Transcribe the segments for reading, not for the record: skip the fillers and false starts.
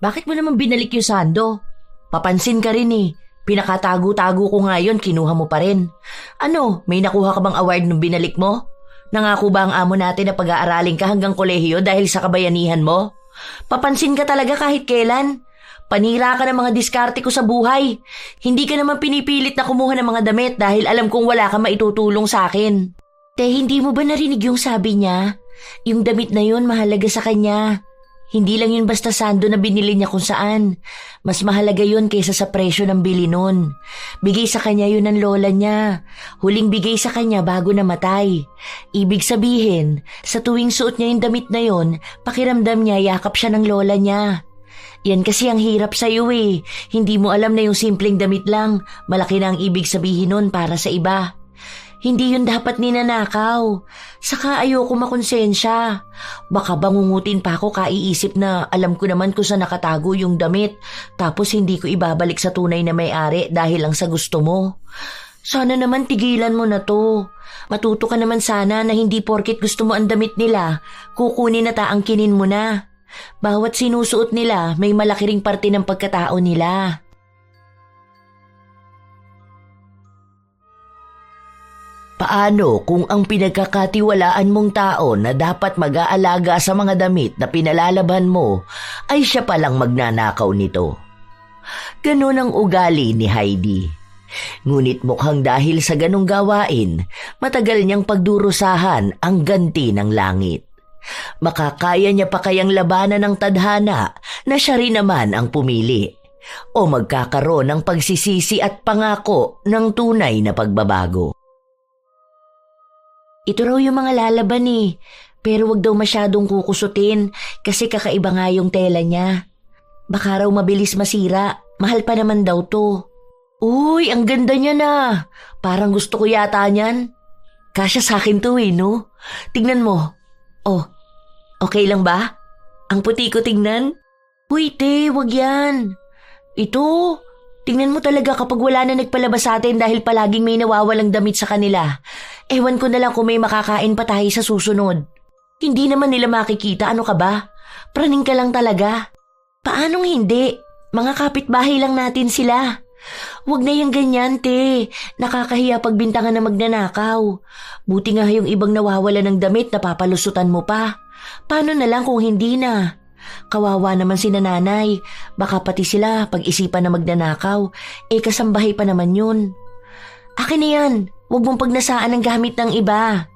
Bakit mo naman binalik yung sando? Papansin ka rin eh. Pinakatago-tago ko nga yun, kinuha mo pa rin. Ano, may nakuha ka bang award nung binalik mo? Nangako ba ang amo natin na pag-aaralin ka hanggang kolehiyo dahil sa kabayanihan mo? Papansin ka talaga kahit kailan. Panira ka ng mga diskarte ko sa buhay. Hindi ka naman pinipilit na kumuha ng mga damit dahil alam kong wala kang maitutulong sa akin. Te, hindi mo ba narinig yung sabi niya? Yung damit na yun mahalaga sa kanya. Hindi lang yun basta sando na binili niya kung saan. Mas mahalaga yun kaysa sa presyo ng bili nun. Bigay sa kanya yun ng lola niya. Huling bigay sa kanya bago namatay. Ibig sabihin, sa tuwing suot niya yung damit na yun, pakiramdam niya yakap siya ng lola niya. Yan kasi ang hirap sa'yo eh. Hindi mo alam na yung simpleng damit lang, malaki na ang ibig sabihin nun para sa iba. Hindi yun dapat ninanakaw. Saka ayoko makonsensya. Baka bangungutin pa ako kaiisip na alam ko naman kung saan nakatago yung damit tapos hindi ko ibabalik sa tunay na may-ari dahil lang sa gusto mo. Sana naman tigilan mo na to. Matuto ka naman sana na hindi porket gusto mo ang damit nila, kukunin at aangkinin mo na. Bawat sinusuot nila may malaki ring parte ng pagkatao nila. Paano kung ang pinagkakatiwalaan mong tao na dapat mag-aalaga sa mga damit na pinalalaban mo ay siya palang magnanakaw nito? Ganun ang ugali ni Heidi. Ngunit mukhang dahil sa ganung gawain, matagal niyang pagdurusahan ang ganti ng langit. Makakaya niya pa kayang labanan ng tadhana na siya rin naman ang pumili? O magkakaroon ng pagsisisi at pangako ng tunay na pagbabago? Ito raw yung mga lalaban eh, pero wag daw masyadong kukusutin kasi kakaiba nga yung tela niya. Baka raw mabilis masira, mahal pa naman daw to. Uy, ang ganda niya na. Parang gusto ko yata niyan. Kasya sa akin to eh, no? Tingnan mo. Oh, okay lang ba? Ang puti ko tingnan? Uy, te, wag yan. Ito, tingnan mo talaga kapag wala na nagpalabas sa atin dahil palaging may nawawalang damit sa kanila. Ewan ko na lang kung may makakain pa tayo sa susunod. Hindi naman nila makikita, ano ka ba? Praning ka lang talaga. Paanong hindi? Mga kapitbahay lang natin sila. Huwag na yung ganyan, te. Nakakahiya pagbintangan na magnanakaw. Buti nga yung ibang nawawala ng damit na papalusutan mo pa. Paano na lang kung hindi na? Kawawa naman si nanay. Baka pati sila pag-isipan na magnanakaw. Kasambahay pa naman yun. Akin na yan. Huwag mong pagnasaan ang gamit ng iba.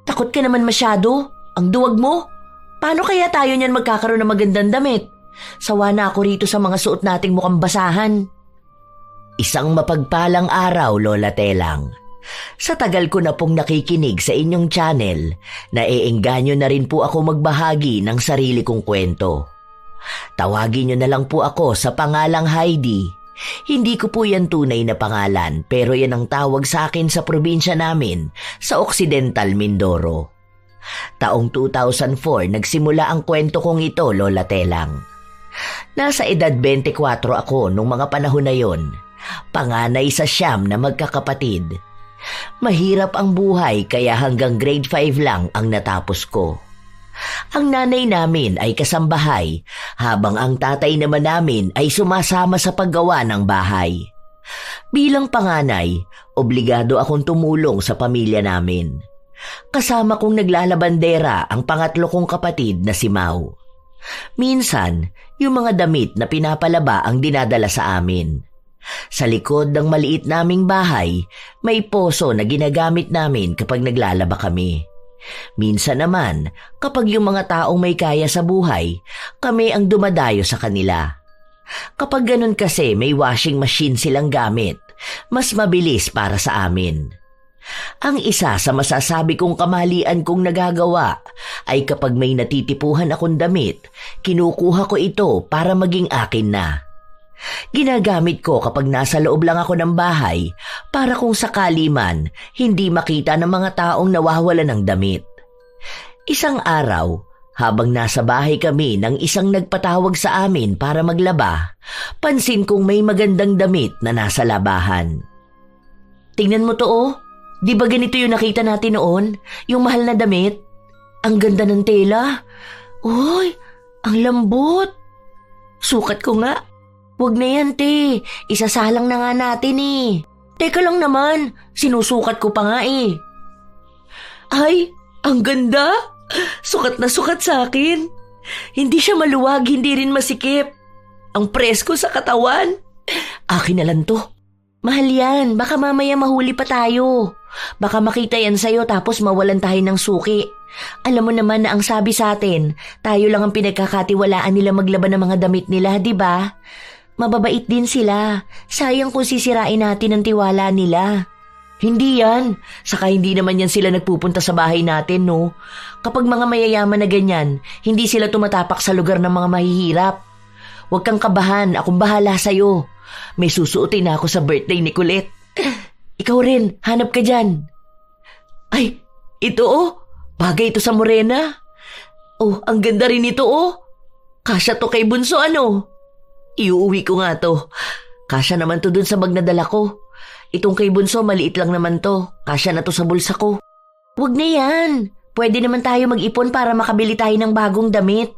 Takot ka naman masyado. Ang duwag mo. Paano kaya tayo niyan magkakaroon ng magandang damit? Sawa na ako rito sa mga suot nating mukhang basahan. Isang mapagpalang araw, Lola Telang. Sa tagal ko na pong nakikinig sa inyong channel, naiengganyo na rin po ako magbahagi ng sarili kong kwento. Tawagin niyo na lang po ako sa pangalang Heidi. Hindi ko po yan tunay na pangalan pero yan ang tawag sa akin sa probinsya namin sa Occidental Mindoro. Taong 2004 nagsimula ang kwento kong ito, Lola Telang. Nasa edad 24 ako nung mga panahon na yon. Panganay sa 9 na magkakapatid. Mahirap ang buhay kaya hanggang grade 5 lang ang natapos ko. Ang nanay namin ay kasambahay habang ang tatay naman namin ay sumasama sa paggawa ng bahay. Bilang panganay, obligado akong tumulong sa pamilya namin. Kasama kong naglalabandera ang pangatlo kong kapatid na si Mau. Minsan, yung mga damit na pinapalaba ang dinadala sa amin. Sa likod ng maliit naming bahay, may poso na ginagamit namin kapag naglalaba kami. Minsan naman, kapag yung mga taong may kaya sa buhay, kami ang dumadayo sa kanila. Kapag ganun kasi may washing machine silang gamit, mas mabilis para sa amin. Ang isa sa masasabi kong kamalian kong nagagawa ay kapag may natitipuhan akong damit, kinukuha ko ito para maging akin na. Ginagamit ko kapag nasa loob lang ako ng bahay para kung sakali man hindi makita ng mga taong nawawala ng damit. Isang araw, habang nasa bahay kami nang isang nagpatawag sa amin para maglaba, pansin kong may magandang damit na nasa labahan. Tingnan mo to oh, di ba ganito yung nakita natin noon? Yung mahal na damit? Ang ganda ng tela. Uy, ang lambot. sukat ko nga. Wag na yan, te. Isasalang na nga natin eh. Teka lang naman, sinusukat ko pa nga eh. Ay, ang ganda. Sukat na sukat sa akin. Hindi siya maluwag, hindi rin masikip. Ang presko sa katawan. Akin na lang to. Mahal yan, baka mamaya mahuli pa tayo. Baka makita yan sa'yo tapos mawalan tayo ng suki. Alam mo naman na ang sabi sa atin, tayo lang ang pinagkakatiwalaan nila maglaban ng mga damit nila, di ba? Mababait din sila. Sayang kung sisirain natin ang tiwala nila. Hindi yan. Saka hindi naman yan sila nagpupunta sa bahay natin, no? Kapag mga mayayaman na ganyan, hindi sila tumatapak sa lugar ng mga mahihirap. Huwag kang kabahan, akong bahala sa'yo. May susuotin na ako sa birthday ni Colette. Ikaw rin, hanap ka dyan. Ay, ito oh. Bagay ito sa morena. Oh, ang ganda rin ito oh. Kasya to kay Bunso ano? Iuuwi ko nga to. Kasya naman to dun sa bag na dala ko. Itong kay Bunso maliit lang naman to. Kasya na to sa bulsa ko. Wag na yan. Pwede naman tayo mag-ipon para makabili tayo ng bagong damit.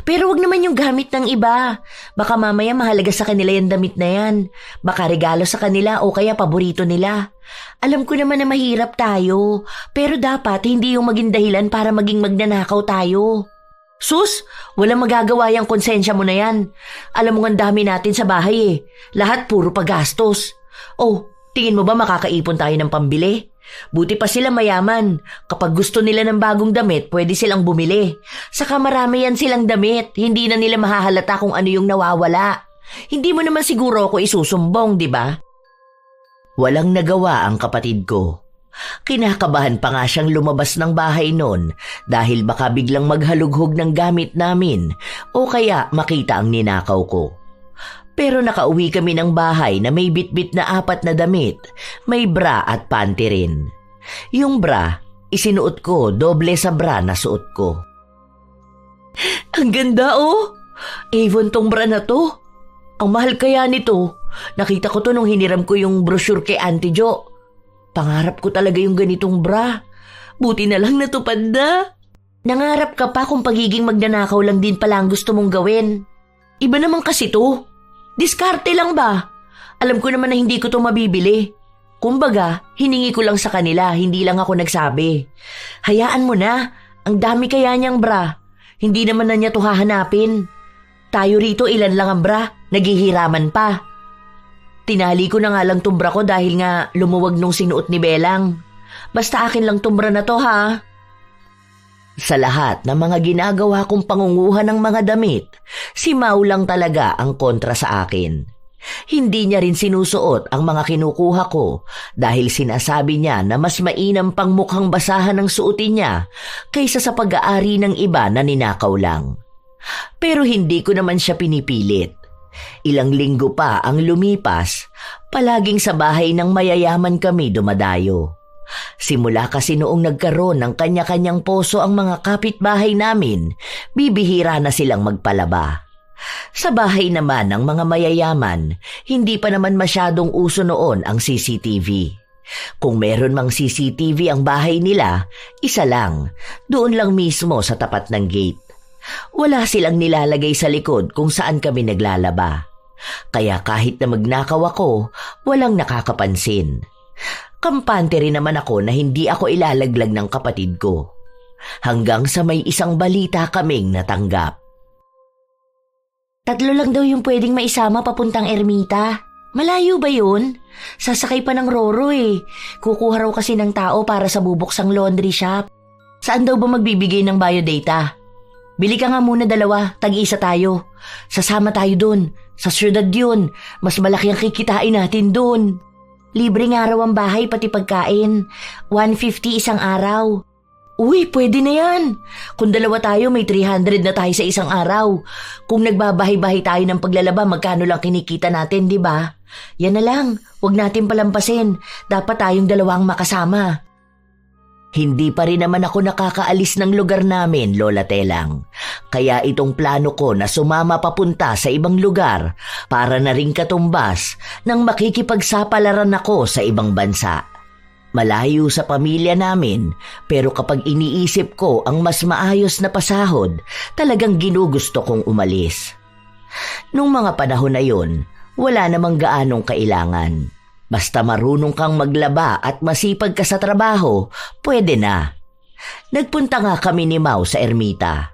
Pero wag naman yung gamit ng iba. Baka mamaya mahalaga sa kanila yung damit na yan. Baka regalo sa kanila o kaya paborito nila. Alam ko naman na mahirap tayo. Pero dapat hindi yung maging dahilan para maging magnanakaw tayo. Sus, walang magagawa yung konsensya mo na yan. Alam mo ang dami natin sa bahay eh. Lahat puro pagastos. Oh, tingin mo ba makakaipon tayo ng pambili? Buti pa sila mayaman. Kapag gusto nila ng bagong damit, pwede silang bumili. Saka marami yan silang damit. Hindi na nila mahahalata kung ano yung nawawala. Hindi mo naman siguro ako isusumbong, di ba? Walang nagawa ang kapatid ko. Kinakabahan pa nga siyang lumabas ng bahay noon dahil baka biglang maghalughog ng gamit namin o kaya makita ang ninakaw ko. Pero nakauwi kami ng bahay na may bitbit na 4 na damit, may bra at panty rin. Yung bra, isinuot ko doble sa bra na suot ko. Ang ganda oh! Avon tong bra na to. Ang mahal kaya nito. Nakita ko to nung hiniram ko yung brochure kay Auntie Jo. Pangarap ko talaga yung ganitong bra. Buti na lang natupad na. Nangarap ka pa kung pagiging magnanakaw lang din pala ang gusto mong gawin. Iba naman kasi to. Diskarte lang ba? Alam ko naman na hindi ko to mabibili. Kumbaga, hiningi ko lang sa kanila, hindi lang ako nagsabi. Hayaan mo na, ang dami kaya niyang bra. Hindi naman na niya to hahanapin. Tayo rito ilan lang ang bra, naghihiraman pa. Tinali ko na nga lang tong bra ko dahil nga lumuwag nung sinuot ni Belang. Basta akin lang tong bra na to ha. Sa lahat ng mga ginagawa kong pangunguha ng mga damit, si Mau lang talaga ang kontra sa akin. Hindi niya rin sinusuot ang mga kinukuha ko dahil sinasabi niya na mas mainam pang mukhang basahan ng suotin niya kaysa sa pag-aari ng iba na ninakaw lang. Pero hindi ko naman siya pinipilit. Ilang linggo pa ang lumipas, palaging sa bahay ng mayayaman kami dumadayo. Simula kasi noong nagkaroon ng kanya-kanyang poso ang mga kapitbahay namin, bibihira na silang magpalaba. Sa bahay naman ng mga mayayaman, hindi pa naman masyadong uso noon ang CCTV. Kung meron mang CCTV ang bahay nila, isa lang, doon lang mismo sa tapat ng gate. Wala silang nilalagay sa likod kung saan kami naglalaba. Kaya kahit na magnakaw ako, walang nakakapansin. Kampante rin naman ako na hindi ako ilalaglag ng kapatid ko. Hanggang sa may isang balita kaming natanggap. 3 lang daw yung pwedeng maisama papuntang Ermita. Malayo ba yun? Sasakay pa ng Roro eh. Kukuha raw kasi ng tao para sa bubuksang laundry shop. Saan daw ba magbibigay ng biodata? Bili ka nga muna 2, tag-isa tayo. Sasama tayo dun. Sa syudad yun. Mas malaki ang kikitain natin dun. Libre nga raw ang bahay pati pagkain. 150 isang araw. Uy, pwede na yan. Kung 2 tayo, may 300 na tayo sa isang araw. Kung nagbabahay-bahay tayo ng paglalaba, magkano lang kinikita natin, di ba? Yan na lang, huwag natin palampasin. Dapat tayong 2 ang makasama. Hindi pa rin naman ako nakakaalis ng lugar namin, Lola Telang. Kaya itong plano ko na sumama papunta sa ibang lugar para na ring katumbas nang makikipagsapalaran ako sa ibang bansa. Malayo sa pamilya namin, pero kapag iniisip ko ang mas maayos na pasahod, talagang ginugusto kong umalis. Nung mga panahon na yun, wala namang gaanong kailangan. Basta marunong kang maglaba at masipag ka sa trabaho, pwede na. Nagpunta nga kami ni Mau sa ermita.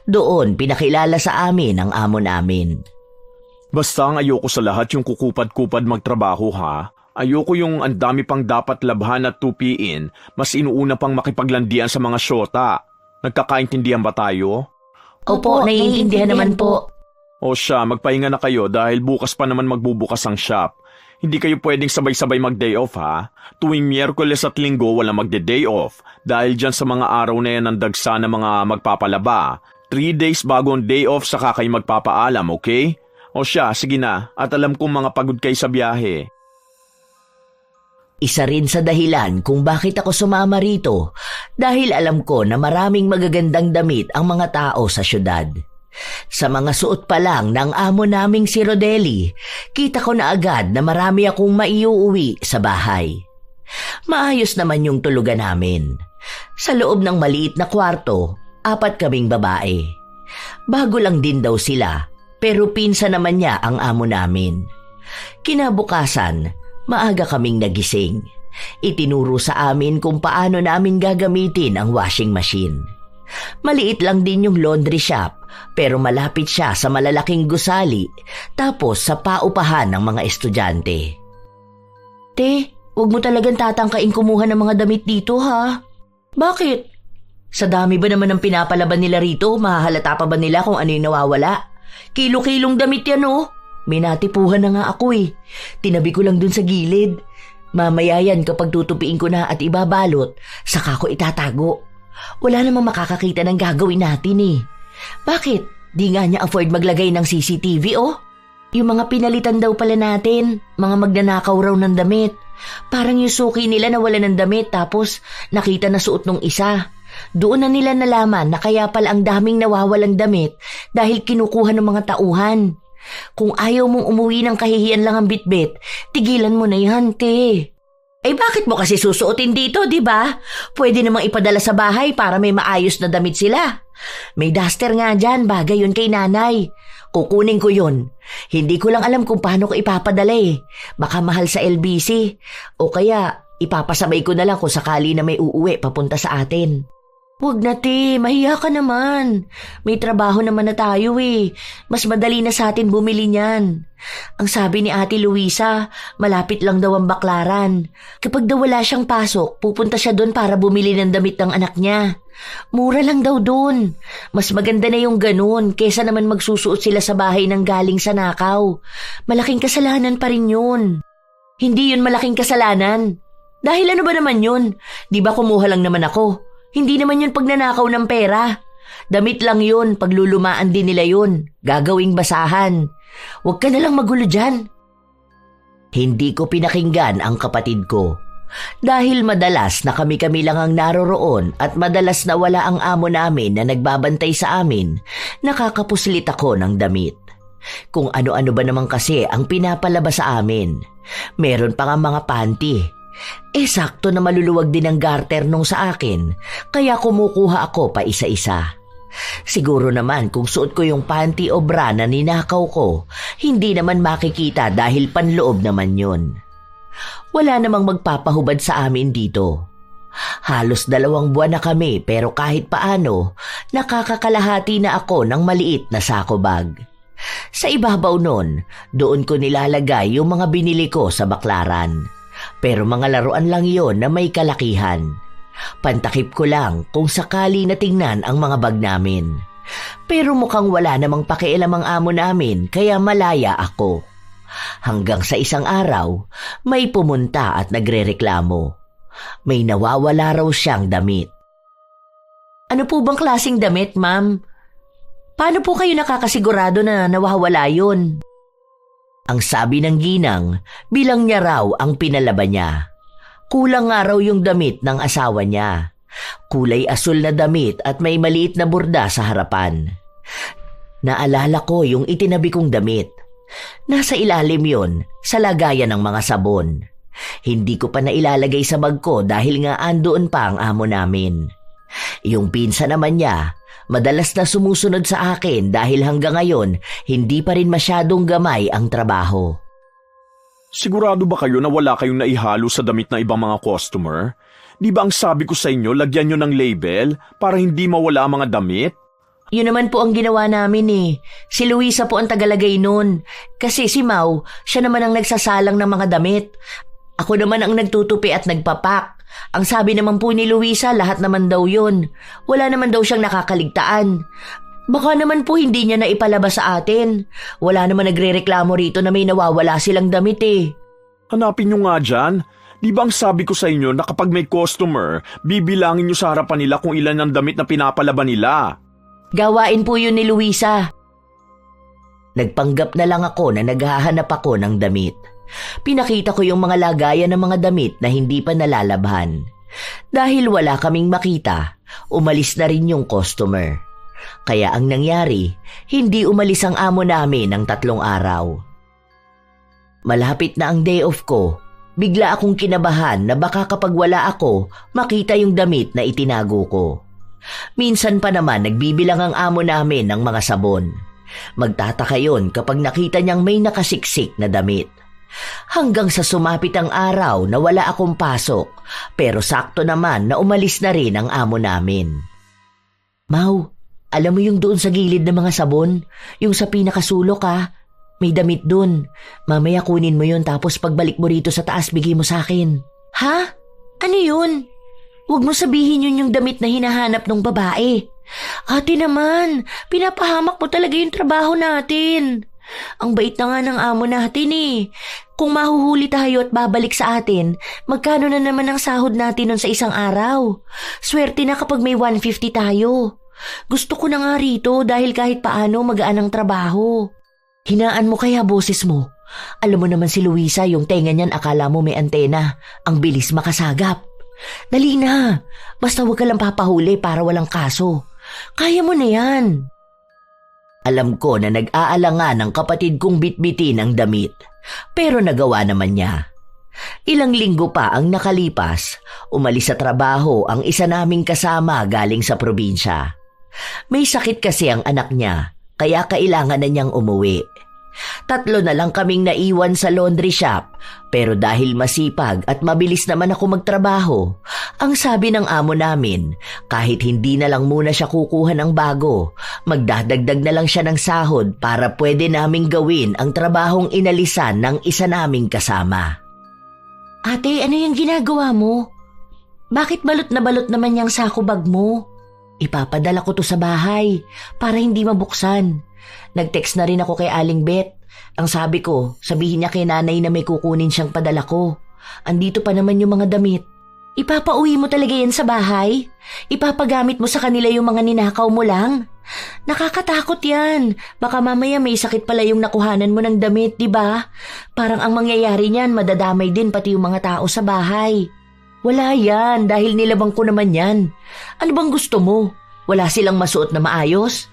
Doon pinakilala sa amin ang amo namin. Basta ang ayoko sa lahat yung kukupad-kupad magtrabaho ha. Ayoko yung ang dami pang dapat labhan at tupiin, mas inuuna pang makipaglandian sa mga syota. Nagkakaintindihan ba tayo? Opo, naiintindihan naman po. O siya, magpahinga na kayo dahil bukas pa naman magbubukas ang shop. Hindi kayo pwedeng sabay-sabay mag-day off ha. Tuwing Miyerkules at Linggo wala magde-day off dahil dyan sa mga araw na yan ang dagsa ng mga magpapalaba. 3 days bago ang day off saka kayo magpapaalam, okay? O siya, sige na. At alam kong mga pagod kayo sa biyahe. Isa rin sa dahilan kung bakit ako sumama rito dahil alam ko na maraming magagandang damit ang mga tao sa syudad. Sa mga suot pa lang ng amo naming si Rodelli, kita ko na agad na marami akong maiuuwi sa bahay. Maayos naman yung tulugan namin. Sa loob ng maliit na kwarto, 4 kaming babae. Bago lang din daw sila, pero pinsa naman niya ang amo namin. Kinabukasan, maaga kaming nagising. Itinuro sa amin kung paano namin gagamitin ang washing machine. Maliit lang din yung laundry shop, pero malapit siya sa malalaking gusali, tapos sa paupahan ng mga estudyante. Te, huwag mo talagang tatangkain kumuha ng mga damit dito ha? Bakit? Sa dami ba naman ng pinapalaban nila rito, mahahalata pa ba nila kung ano yung nawawala? Kilo-kilong damit yan oh. May natipuhan na nga ako eh. Tinabi ko lang dun sa gilid. Mamaya yan kapag tutupiin ko na at ibabalot, saka ko itatago. Wala namang makakakita ng gagawin natin eh. Bakit? Di nga niya afford maglagay ng CCTV oh? Yung mga pinalitan daw pala natin, mga magnanakaw raw ng damit. Parang yung suki nila na wala ng damit tapos nakita na suot nung isa. Doon na nila nalaman na kaya pala ang daming nawawalang damit dahil kinukuha ng mga tauhan. Kung ayaw mong umuwi ng kahihiyan lang ang bitbit, tigilan mo na yan, te. Eh bakit mo kasi susuotin dito, di ba? Pwede namang ipadala sa bahay para may maayos na damit sila. May duster nga dyan, bagay yun kay nanay. Kukunin ko yun. Hindi ko lang alam kung paano ko ipapadala eh. Baka mahal sa LBC. O kaya ipapasabay ko na lang kung sakali na may uuwi papunta sa atin. Huwag na te, mahiya ka naman. May trabaho naman na tayo eh. Mas madali na sa atin bumili niyan. Ang sabi ni Ate Luisa, malapit lang daw ang Baklaran. Kapag daw wala siyang pasok, pupunta siya doon para bumili ng damit ng anak niya. Mura lang daw doon. Mas maganda na yung ganun kesa naman magsusuot sila sa bahay ng galing sa nakaw. Malaking kasalanan pa rin yun. Hindi yun malaking kasalanan. Dahil ano ba naman yun? Di ba kumuha lang naman ako? Hindi naman yun pagnanakaw ng pera. Damit lang yun, paglulumaan din nila yun. Gagawing basahan. Huwag ka nalang magulo dyan. Hindi ko pinakinggan ang kapatid ko. Dahil madalas na kami-kami lang ang naroroon at madalas na wala ang amo namin na nagbabantay sa amin, nakakapuslit ako ng damit. Kung ano-ano ba naman kasi ang pinapalabas sa amin. Meron pa nga mga panty. Sakto na maluluwag din ang garter nung sa akin, kaya kumukuha ako pa isa-isa. Siguro naman kung suot ko yung panty o bra na ninakaw ko, hindi naman makikita dahil panloob naman yun. Wala namang magpapahubad sa amin dito. Halos 2 buwan na kami pero kahit paano, nakakakalahati na ako ng maliit na sako bag. Sa ibabaw nun, doon ko nilalagay yung mga binili ko sa Baklaran. Pero mga laruan lang yon na may kalakihan. Pantakip ko lang kung sakali na tingnan ang mga bag namin. Pero mukhang wala namang pakialam ang amo namin kaya malaya ako. Hanggang sa isang araw, may pumunta at nagrereklamo. May nawawala raw siyang damit. Ano po bang klaseng damit, ma'am? Paano po kayo nakakasigurado na nawawala yun? Ang sabi ng ginang, bilang niya raw ang pinalaban niya. Kulang nga raw yung damit ng asawa niya. Kulay asul na damit at may maliit na burda sa harapan. Naalala ko yung itinabi kong damit. Nasa ilalim yon, sa lagayan ng mga sabon. Hindi ko pa nailalagay sa bag ko dahil nga andoon pa ang amo namin. Yung pinsa naman niya, Madalas na sumusunod sa akin dahil hanggang ngayon hindi pa rin masyadong gamay ang trabaho. Sigurado ba kayo na wala kayong naihalo sa damit ng ibang mga customer? Di ba ang sabi ko sa inyo, lagyan nyo ng label para hindi mawala ang mga damit? Yun naman po ang ginawa namin eh. Si Luisa po ang tagalagay nun. Kasi si Mau, siya naman ang nagsasalang ng mga damit. Ako naman ang nagtutupi at nagpapak. Ang sabi naman po ni Luisa, lahat naman daw yun. Wala naman daw siyang nakakaligtaan. Baka naman po hindi niya na ipalabas sa atin. Wala naman nagre-reklamo rito na may nawawala silang damit eh. Hanapin nyo nga dyan. Di ba ang sabi ko sa inyo na kapag may customer, bibilangin nyo sa harapan nila kung ilan ang damit na pinapalaban nila? Gawain po yun ni Luisa. Nagpanggap na lang ako na naghahanap ako ng damit. Pinakita ko yung mga lagayan ng mga damit na hindi pa nalalabhan. Dahil wala kaming makita, umalis na rin yung customer. Kaya ang nangyari, hindi umalis ang amo namin ng 3 araw. Malapit na ang day off ko, bigla akong kinabahan na baka kapag wala ako, makita yung damit na itinago ko. Minsan pa naman nagbibilang ang amo namin ng mga sabon. Magtataka yun kapag nakita niyang may nakasiksik na damit. Hanggang sa sumapit ang araw na wala akong pasok, pero sakto naman na umalis na rin ang amo namin. Mau, alam mo yung doon sa gilid ng mga sabon? Yung sa pinakasulok may damit doon. Mamaya kunin mo yun tapos pagbalik mo rito sa taas bigay mo sa akin. Ha? Ano yun? Huwag mo sabihin yun yung damit na hinahanap ng babae. Ate naman, pinapahamak mo talaga yung trabaho natin. Ang bait na nga ng amo natin eh. Kung mahuhuli tayo at babalik sa atin, magkano na naman ang sahod natin nun sa isang araw? Swerte na kapag may 150 tayo. Gusto ko na nga rito dahil kahit paano magaan ang trabaho. Hinaan mo kaya boses mo. Alam mo naman si Luisa, yung tenga niyan akala mo may antena. Ang bilis makasagap. Dali na, basta huwag ka lang papahuli para walang kaso. Kaya mo na yan. Alam ko na nag-aalangan ng kapatid kong bitbitin ang damit, pero nagawa naman niya. Ilang linggo pa ang nakalipas, umalis sa trabaho ang isa naming kasama galing sa probinsya. May sakit kasi ang anak niya, kaya kailangan na niyang umuwi. 3 na lang kaming naiwan sa laundry shop, pero dahil masipag at mabilis naman ako magtrabaho, ang sabi ng amo namin, kahit hindi na lang muna siya kukuha ng bago, magdadagdag na lang siya ng sahod para pwede naming gawin ang trabahong inalisan ng isa naming kasama. Ate, ano yung ginagawa mo? Bakit balot na balot naman yung sako bag mo? Ipapadala ko to sa bahay para hindi mabuksan. Nag-text na rin ako kay Aling Bet. Ang sabi ko, sabihin niya kay nanay na may kukunin siyang padala ko. Andito pa naman yung mga damit. Ipapauwi mo talaga yan sa bahay? Ipapagamit mo sa kanila yung mga ninakaw mo lang? Nakakatakot yan. Baka mamaya may sakit pala yung nakuhanan mo ng damit, di ba? Parang ang mangyayari niyan, madadamay din pati yung mga tao sa bahay. Wala yan, dahil nilabang ko naman yan. Ano bang gusto mo? Wala silang masuot na maayos?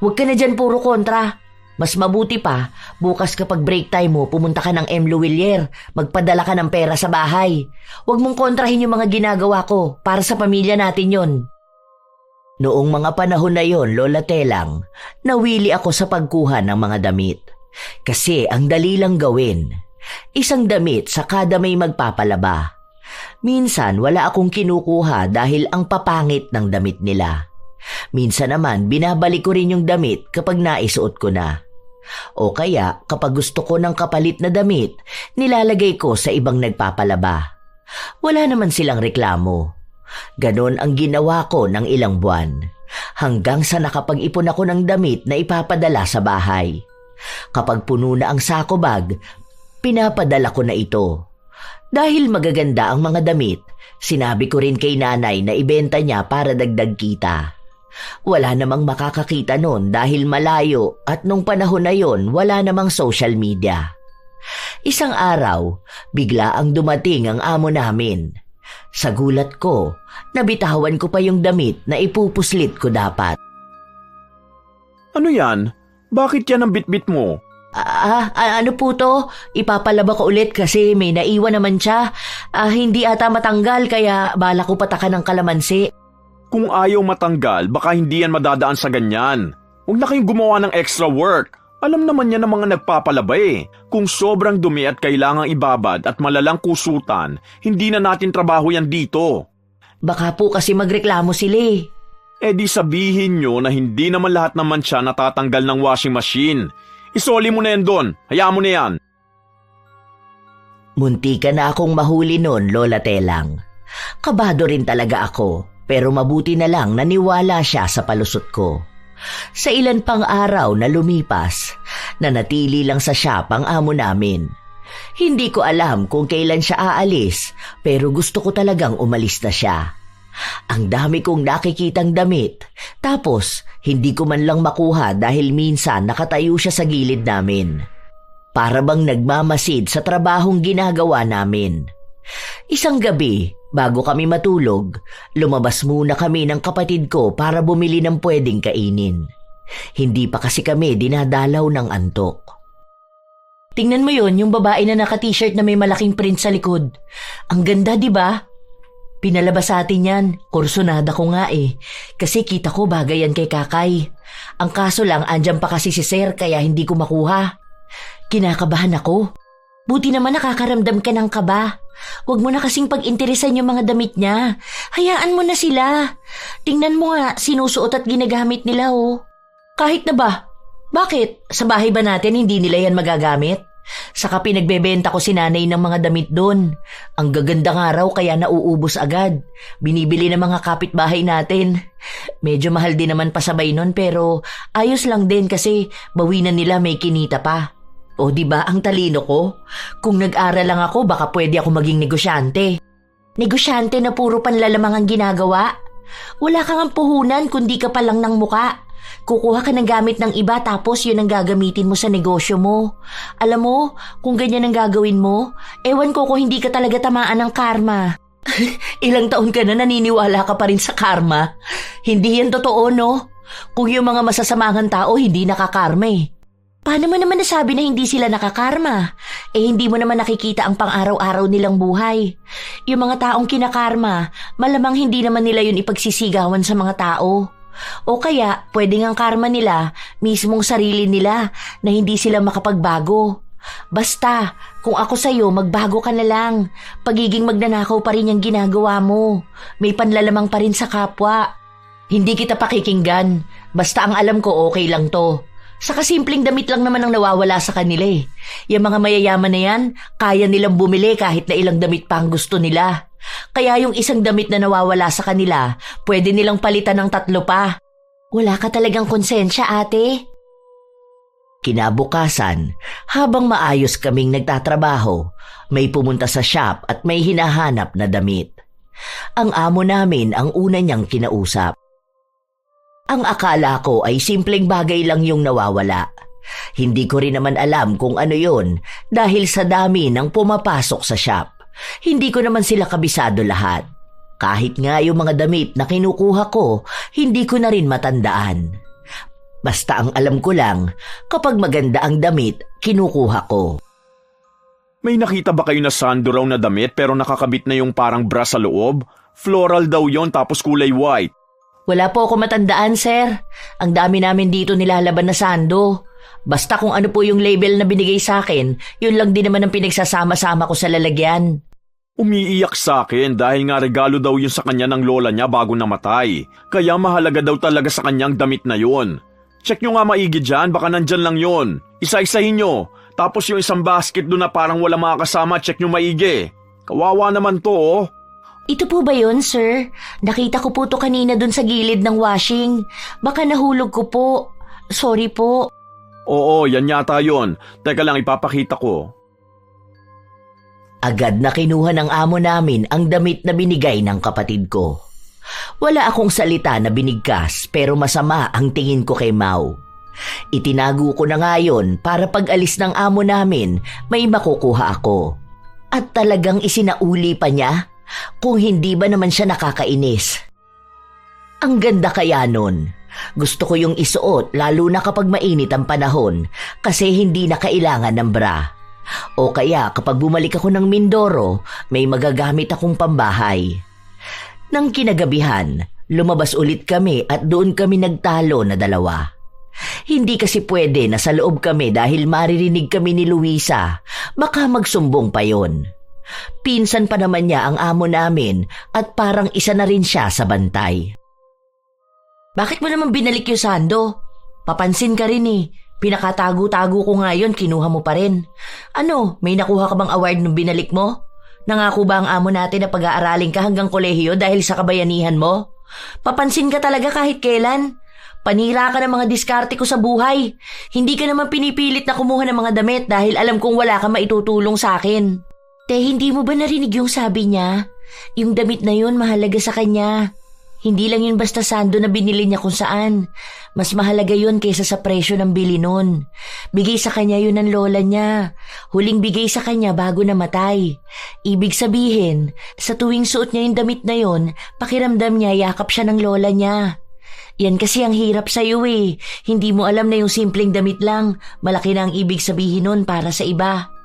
Huwag ka na dyan puro kontra. Mas mabuti pa, bukas kapag break time mo, pumunta ka ng M. Luwilier, magpadala ka ng pera sa bahay. Huwag mong kontrahin yung mga ginagawa ko, para sa pamilya natin yon. Noong mga panahon na yon, Lola Telang, nawili ako sa pagkuha ng mga damit. Kasi ang dali lang gawin. Isang damit sa kada may magpapalaba. Minsan wala akong kinukuha dahil ang papangit ng damit nila. Minsan naman binabalik ko rin yung damit kapag naisuot ko na. O kaya kapag gusto ko ng kapalit na damit, nilalagay ko sa ibang nagpapalaba. Wala naman silang reklamo. Ganon ang ginawa ko ng ilang buwan, hanggang sa nakapag-ipon ako ng damit na ipapadala sa bahay. Kapag puno na ang sako bag, pinapadala ko na ito. Dahil magaganda ang mga damit, sinabi ko rin kay nanay na ibenta niya para dagdag kita. Wala namang makakakita noon dahil malayo at nung panahon na yon wala namang social media. Isang araw, bigla ang dumating ang amo namin. Sa gulat ko, nabitawan ko pa yung damit na ipupuslit ko dapat. Ano yan? Bakit yan ang bitbit mo? Ano po to? Ipapalaba ko ulit kasi may naiwan naman siya. Hindi ata matanggal kaya bala ko patakan ng kalamansi. Kung ayaw matanggal, baka hindi yan madadaan sa ganyan. Huwag na kayong gumawa ng extra work. Alam naman yan ng mga nagpapalaba eh. Kung sobrang dumi at kailangang ibabad at malalang kusutan, hindi na natin trabaho yan dito. Baka po kasi magreklamo sila eh. Eh di sabihin nyo na hindi naman lahat naman siya natatanggal ng washing machine. Isoli mo na yan doon. Hayaan mo na yan. Munti ka na akong mahuli noon, Lola Telang. Kabado rin talaga ako, pero mabuti na lang naniwala siya sa palusot ko. Sa ilan pang araw na lumipas, nanatili lang sa shop ang amo namin. Hindi ko alam kung kailan siya aalis, pero gusto ko talagang umalis na siya. Ang dami kong nakikitang damit, tapos hindi ko man lang makuha dahil minsan nakatayo siya sa gilid namin. Para bang nagmamasid sa trabahong ginagawa namin. Isang gabi, bago kami matulog, lumabas muna kami ng kapatid ko para bumili ng pwedeng kainin. Hindi pa kasi kami dinadalaw ng antok. Tingnan mo yon, yung babae na naka-t-shirt na may malaking print sa likod. Ang ganda, di ba? Pinalabas sa atin yan. Kursunada ko nga eh. Kasi kita ko bagay yan kay Kakay. Ang kaso lang, andyan pa kasi si Sir kaya hindi ko makuha. Kinakabahan ako. Buti naman nakakaramdam ka ng kaba. Huwag mo na kasing pag-interesan yung mga damit niya. Hayaan mo na sila. Tingnan mo nga, sinusuot at ginagamit nila oh. Kahit na ba? Bakit? Sa bahay ba natin hindi nila yan magagamit? Saka pinagbebenta ko si nanay ng mga damit doon. Ang gaganda nga raw kaya nauubos agad. Binibili ng mga kapitbahay natin. Medyo mahal din naman pasabay nun pero ayos lang din kasi bawinan nila may kinita pa. O diba ang talino ko? Kung nag-aral lang ako baka pwede ako maging negosyante. Negosyante na puro panlalamang ang ginagawa? Wala kang ang puhunan kundi ka pa lang ng muka. Kukuha ka ng gamit ng iba tapos yun ang gagamitin mo sa negosyo mo. Alam mo, kung ganyan ang gagawin mo, ewan ko kung hindi ka talaga tamaan ng karma. Ilang taon ka na naniniwala ka pa rin sa karma. Hindi yan totoo, no? Kung yung mga masasamang tao hindi nakakarma eh. Paano mo naman nasabi na hindi sila nakakarma? Eh hindi mo naman nakikita ang pang-araw-araw nilang buhay. Yung mga taong kinakarma, malamang hindi naman nila yun ipagsisigawan sa mga tao. O kaya, pwedeng ang karma nila, mismong sarili nila, na hindi sila makapagbago. Basta, kung ako sa'yo, magbago ka na lang. Pagiging magnanakaw pa rin yung ginagawa mo. May panlalamang pa rin sa kapwa. Hindi kita pakikinggan. Basta ang alam ko, okay lang to. Saka simpleng damit lang naman ang nawawala sa kanila eh. Yung mga mayayaman na yan, kaya nilang bumili kahit na ilang damit pa ang gusto nila. Kaya yung isang damit na nawawala sa kanila, pwede nilang palitan ng 3 pa. Wala ka talagang konsensya, ate. Kinabukasan, habang maayos kaming nagtatrabaho, may pumunta sa shop at may hinahanap na damit. Ang amo namin ang una niyang kinausap. Ang akala ko ay simpleng bagay lang yung nawawala. Hindi ko rin naman alam kung ano yon dahil sa dami ng pumapasok sa shop. Hindi ko naman sila kabisado lahat. Kahit nga yung mga damit na kinukuha ko, hindi ko na rin matandaan. Basta ang alam ko lang, kapag maganda ang damit, kinukuha ko. May nakita ba kayo na sando raw na damit pero nakakabit na yung parang bra sa loob? Floral daw yon tapos kulay white. Wala po ako matandaan, sir. Ang dami namin dito nilalaban na sando. Basta kung ano po yung label na binigay sa akin, yun lang din naman ang pinagsasama-sama ko sa lalagyan. Umiiyak sa akin dahil nga regalo daw yun sa kanya ng lola niya bago namatay. Kaya mahalaga daw talaga sa kanyang damit na yun. Check nyo nga maigi dyan, baka nandyan lang yun. Isa-isahin nyo. Tapos yung isang basket doon na parang wala mga kasama, check nyo maigi. Kawawa naman to oh. Ito po ba yun, sir? Nakita ko po to kanina dun sa gilid ng washing. Baka nahulog ko po. Sorry po. Oo, yan yata yun. Teka lang, ipapakita ko. Agad na kinuha ng amo namin ang damit na binigay ng kapatid ko. Wala akong salita na binigkas pero masama ang tingin ko kay Mau. Itinago ko na nga yun para pag alis ng amo namin may makukuha ako. At talagang isinauli pa niya kung hindi ba naman siya nakakainis. Ang ganda kaya nun. Gusto ko yung isuot lalo na kapag mainit ang panahon kasi hindi na kailangan ng bra. O kaya kapag bumalik ako ng Mindoro, may magagamit akong pambahay. Nang kinagabihan, Lumabas ulit kami at doon kami nagtalo na dalawa. Hindi kasi pwede na sa loob kami dahil maririnig kami ni Luisa. Baka magsumbong pa yon. Pinsan pa naman niya ang amo namin at parang isa na rin siya sa bantay. Bakit mo naman binalik yung sando? Papansin ka rin eh. Pinakatago-tago ko nga yun, kinuha mo pa rin. Ano, may nakuha ka bang award nung binalik mo? Nangako ba ang amo natin na pag-aaralin ka hanggang kolehiyo dahil sa kabayanihan mo? Papansin ka talaga kahit kailan. Panira ka ng mga diskarte ko sa buhay. Hindi ka naman pinipilit na kumuha ng mga damit dahil alam kong wala ka maitutulong sa akin. Te, hindi mo ba narinig yung sabi niya? Yung damit na yun mahalaga sa kanya. Hindi lang yun basta sando na binili niya kung saan. Mas mahalaga yun kaysa sa presyo ng bili nun. Bigay sa kanya yun ng lola niya. Huling bigay sa kanya bago namatay. Ibig sabihin, sa tuwing suot niya yung damit na yun, pakiramdam niya yakap siya ng lola niya. Yan kasi ang hirap sa'yo eh. Hindi mo alam na yung simpleng damit lang, malaki na ang ibig sabihin nun para sa iba.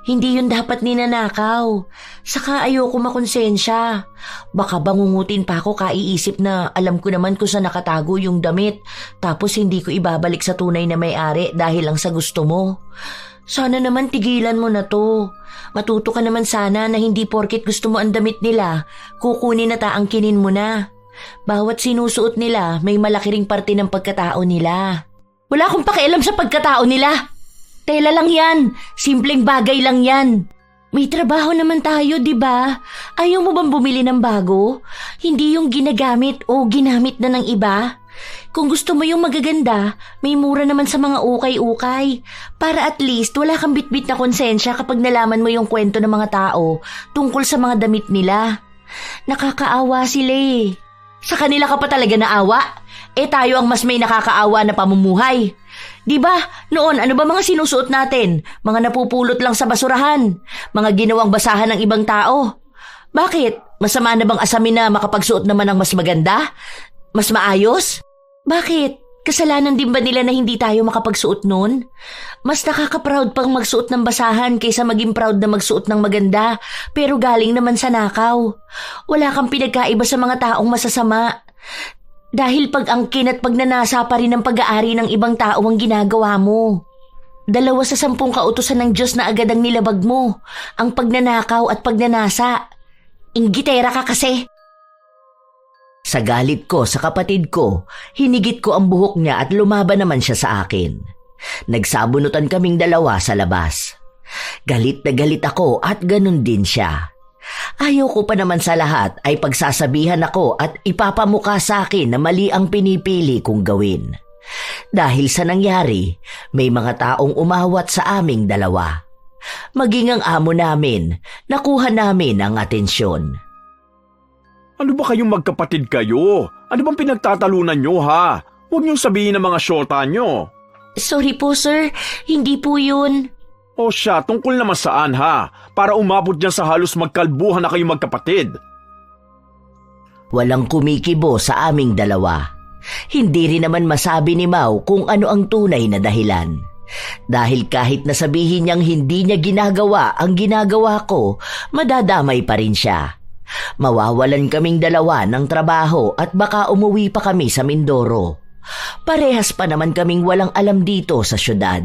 Hindi yun dapat ninanakaw. Saka ayoko makonsensya. Baka bangungutin pa ako kaiisip na alam ko naman kung saan nakatago yung damit tapos hindi ko ibabalik sa tunay na may-ari dahil lang sa gusto mo. Sana naman tigilan mo na to. Matuto ka naman sana na hindi porket gusto mo ang damit nila, kukunin at aangkinin mo na. Bawat sinusuot nila may malaki ring parte ng pagkatao nila. Wala akong pakialam sa pagkatao nila. Tela lang yan. Simpleng bagay lang yan. May trabaho naman tayo, di ba? Ayaw mo bang bumili ng bago? Hindi yung ginagamit o ginamit na ng iba. Kung gusto mo yung magaganda, may mura naman sa mga ukay-ukay. Para at least wala kang bitbit na konsensya kapag nalaman mo yung kwento ng mga tao tungkol sa mga damit nila. Nakakaawa sila eh. Sa kanila ka pa talaga naawa? Eh tayo ang mas may nakakaawa na pamumuhay. Diba, noon ano ba mga sinusuot natin? Mga napupulot lang sa basurahan. Mga ginawang basahan ng ibang tao. Bakit? Masama na bang asamin na makapagsuot naman ng mas maganda? Mas maayos? Bakit? Kasalanan din ba nila na hindi tayo makapagsuot nun? Mas nakaka-proud pang magsuot ng basahan kaysa maging proud na magsuot ng maganda, pero galing naman sa nakaw. Wala kang pinagkaiba sa mga taong masasama. Dahil pag-angkin at pagnanasa pa rin ang pag-aari ng ibang tao ang ginagawa mo. 2 sa 10 kautusan ng Diyos na agad ang nilabag mo, ang pagnanakaw at pagnanasa. Inggitera ka kasi. Sa galit ko sa kapatid ko, hinigit ko ang buhok niya at lumaban naman siya sa akin. Nagsabunutan kaming 2 sa labas. Galit na galit ako at ganun din siya. Ayaw ko pa naman sa lahat ay pagsasabihan ako at ipapamukha sa akin na mali ang pinipili kong gawin. Dahil sa nangyari, may mga taong umawat sa aming 2. Maging ang amo namin, nakuha namin ang atensyon. Ano ba kayong magkapatid kayo? Ano bang pinagtatalunan nyo ha? Huwag niyong sabihin ng mga syota nyo. Sorry po sir, hindi po yun. O siya, tungkol naman saan ha? Para umabot dyan sa halos magkalbuhan na kayong magkapatid. Walang kumikibo sa aming 2. Hindi rin naman masabi ni Mau kung ano ang tunay na dahilan. Dahil kahit nasabihin niyang hindi niya ginagawa ang ginagawa ko, madadamay pa rin siya. Mawawalan kaming 2 ng trabaho at baka umuwi pa kami sa Mindoro. Parehas pa naman kaming walang alam dito sa syudad.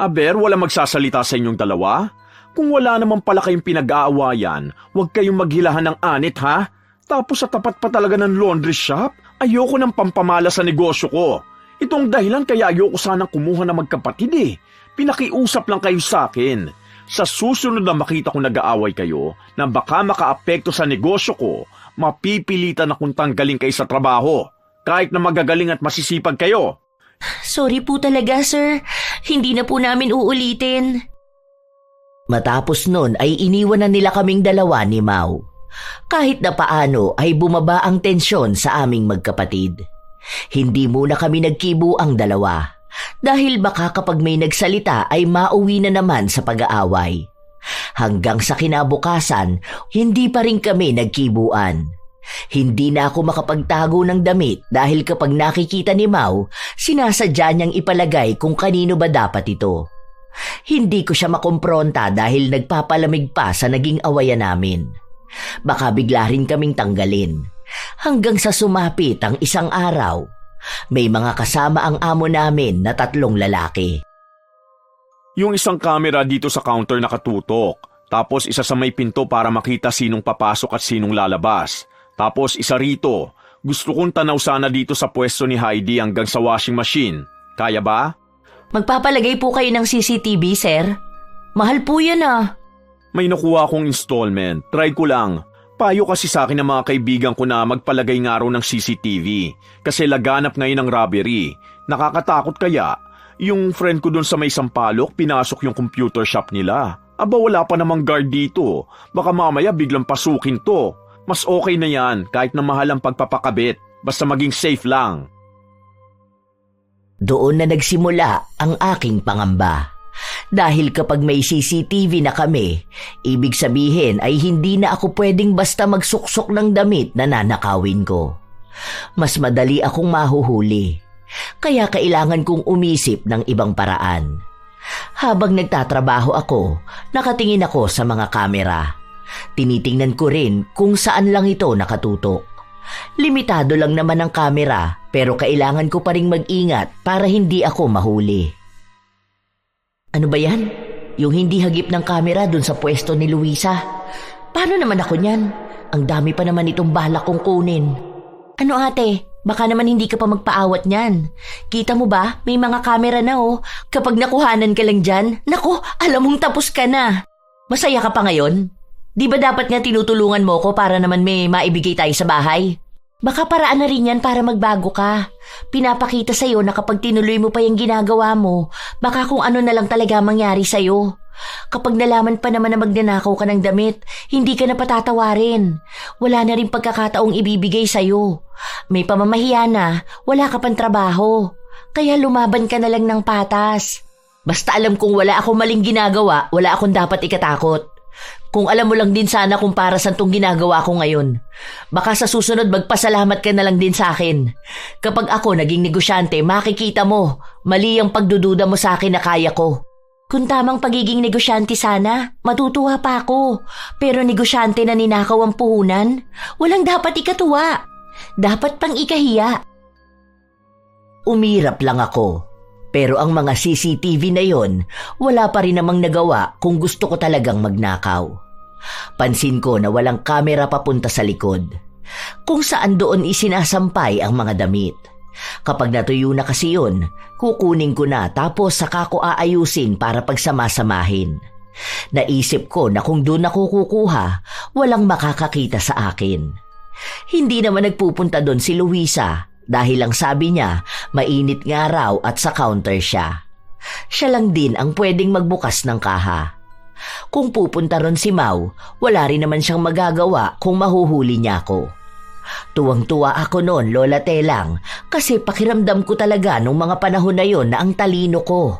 Aber, wala magsasalita sa inyong 2? Kung wala naman pala kayong pinag-aawayan, huwag kayong maghilahan ng anit ha? Tapos sa tapat pa talaga ng laundry shop, ayoko ng pampamala sa negosyo ko. Itong dahilan kaya ayoko sanang kumuha ng magkapatid eh. Pinakiusap lang kayo sa akin. Sa susunod na makita kong nag-aaway kayo na baka makaapekto sa negosyo ko, mapipilitan akong tanggalin kayo sa trabaho. Kahit na magagaling at masisipag kayo. Sorry po talaga sir, hindi na po namin uulitin. Matapos nun ay iniwan na nila kaming 2 ni Mau. Kahit na paano ay bumaba ang tensyon sa aming magkapatid. Hindi muna kami nagkibo ang 2. Dahil baka kapag may nagsalita ay mauwi na naman sa pag-aaway. Hanggang sa kinabukasan, hindi pa rin kami nagkibuan. Hindi na ako makapagtago ng damit dahil kapag nakikita ni Mau, sinasadya niyang ipalagay kung kanino ba dapat ito. Hindi ko siya makompronta dahil nagpapalamig pa sa naging awayan namin. Baka bigla rin kaming tanggalin. Hanggang sa sumapit ang isang araw, may mga kasama ang amo namin na 3 lalaki. Yung isang kamera dito sa counter nakatutok. Tapos isa sa may pinto para makita sinong papasok at sinong lalabas. Tapos isa rito. Gusto kong tanaw sana dito sa pwesto ni Heidi hanggang sa washing machine. Kaya ba? Magpapalagay po kayo ng CCTV, sir? Mahal po yan ah. May nakuha akong installment. Try ko lang. Payo kasi sa akin ng mga kaibigan ko na magpalagay nga raw ng CCTV. Kasi laganap ngayon ang robbery. Nakakatakot kaya? Yung friend ko dun sa may Sampaloc, pinasok yung computer shop nila. Aba wala pa namang guard dito. Baka mamaya biglang pasukin to. Mas okay na yan kahit na mahal ang pagpapakabit. Basta maging safe lang. Doon na nagsimula ang aking pangamba. Dahil kapag may CCTV na kami, ibig sabihin ay hindi na ako pwedeng basta magsuksok ng damit na nanakawin ko. Mas madali akong mahuhuli. Kaya kailangan kong umisip ng ibang paraan. Habang nagtatrabaho ako, nakatingin ako sa mga kamera. Tinitingnan ko rin kung saan lang ito nakatutok. Limitado lang naman ang kamera pero kailangan ko pa ring mag-ingat para hindi ako mahuli. Ano ba yan? Yung hindi hagip ng kamera dun sa pwesto ni Luisa. Paano naman ako niyan? Ang dami pa naman itong balak kong kunin. Ano ate? Baka naman hindi ka pa magpaawat niyan. Kita mo ba? May mga kamera na oh. Kapag nakuhanan ka lang dyan, naku, alam mong tapos ka na. Masaya ka pa ngayon? Di ba dapat nga tinutulungan mo ko para naman may maibigay tayo sa bahay? Baka paraan na rin yan para magbago ka. Pinapakita sa'yo na kapag tinuloy mo pa yung ginagawa mo, baka kung ano na lang talaga mangyari sa'yo. Kapag nalaman pa naman na magnanakaw ka ng damit, hindi ka na patatawarin. Wala na rin pagkakataong ibibigay sa'yo. May pamamahiya na, wala ka pang trabaho. Kaya lumaban ka na lang ng patas. Basta alam kong wala akong maling ginagawa, wala akong dapat ikatakot. Kung alam mo lang din sana kung para saan tong ginagawa ko ngayon. Baka sa susunod magpasalamat ka na lang din sa akin. Kapag ako naging negosyante, makikita mo, mali ang pagdududa mo sa akin na kaya ko. Kung tamang pagiging negosyante sana, matutuwa pa ako. Pero negosyante na ninakaw ang puhunan, walang dapat ikatuwa. Dapat pang ikahiya. Umirap lang ako. Pero ang mga CCTV na yon, wala pa rin namang nagawa kung gusto ko talagang magnakaw. Pansin ko na walang kamera papunta sa likod, kung saan doon isinasampay ang mga damit. Kapag natuyo na kasi yun, kukunin ko na tapos saka ko aayusin para pagsamasamahin. Naisip ko na kung doon ako kukuha, walang makakakita sa akin. Hindi naman nagpupunta doon si Luisa. Dahil lang sabi niya, mainit nga raw at sa counter siya. Siya lang din ang pwedeng magbukas ng kaha. Kung pupunta ron si Mau, wala rin naman siyang magagawa kung mahuhuli niya ako. Tuwang-tuwa ako noon, Lola Telang, kasi pakiramdam ko talaga nung mga panahon na yon na ang talino ko.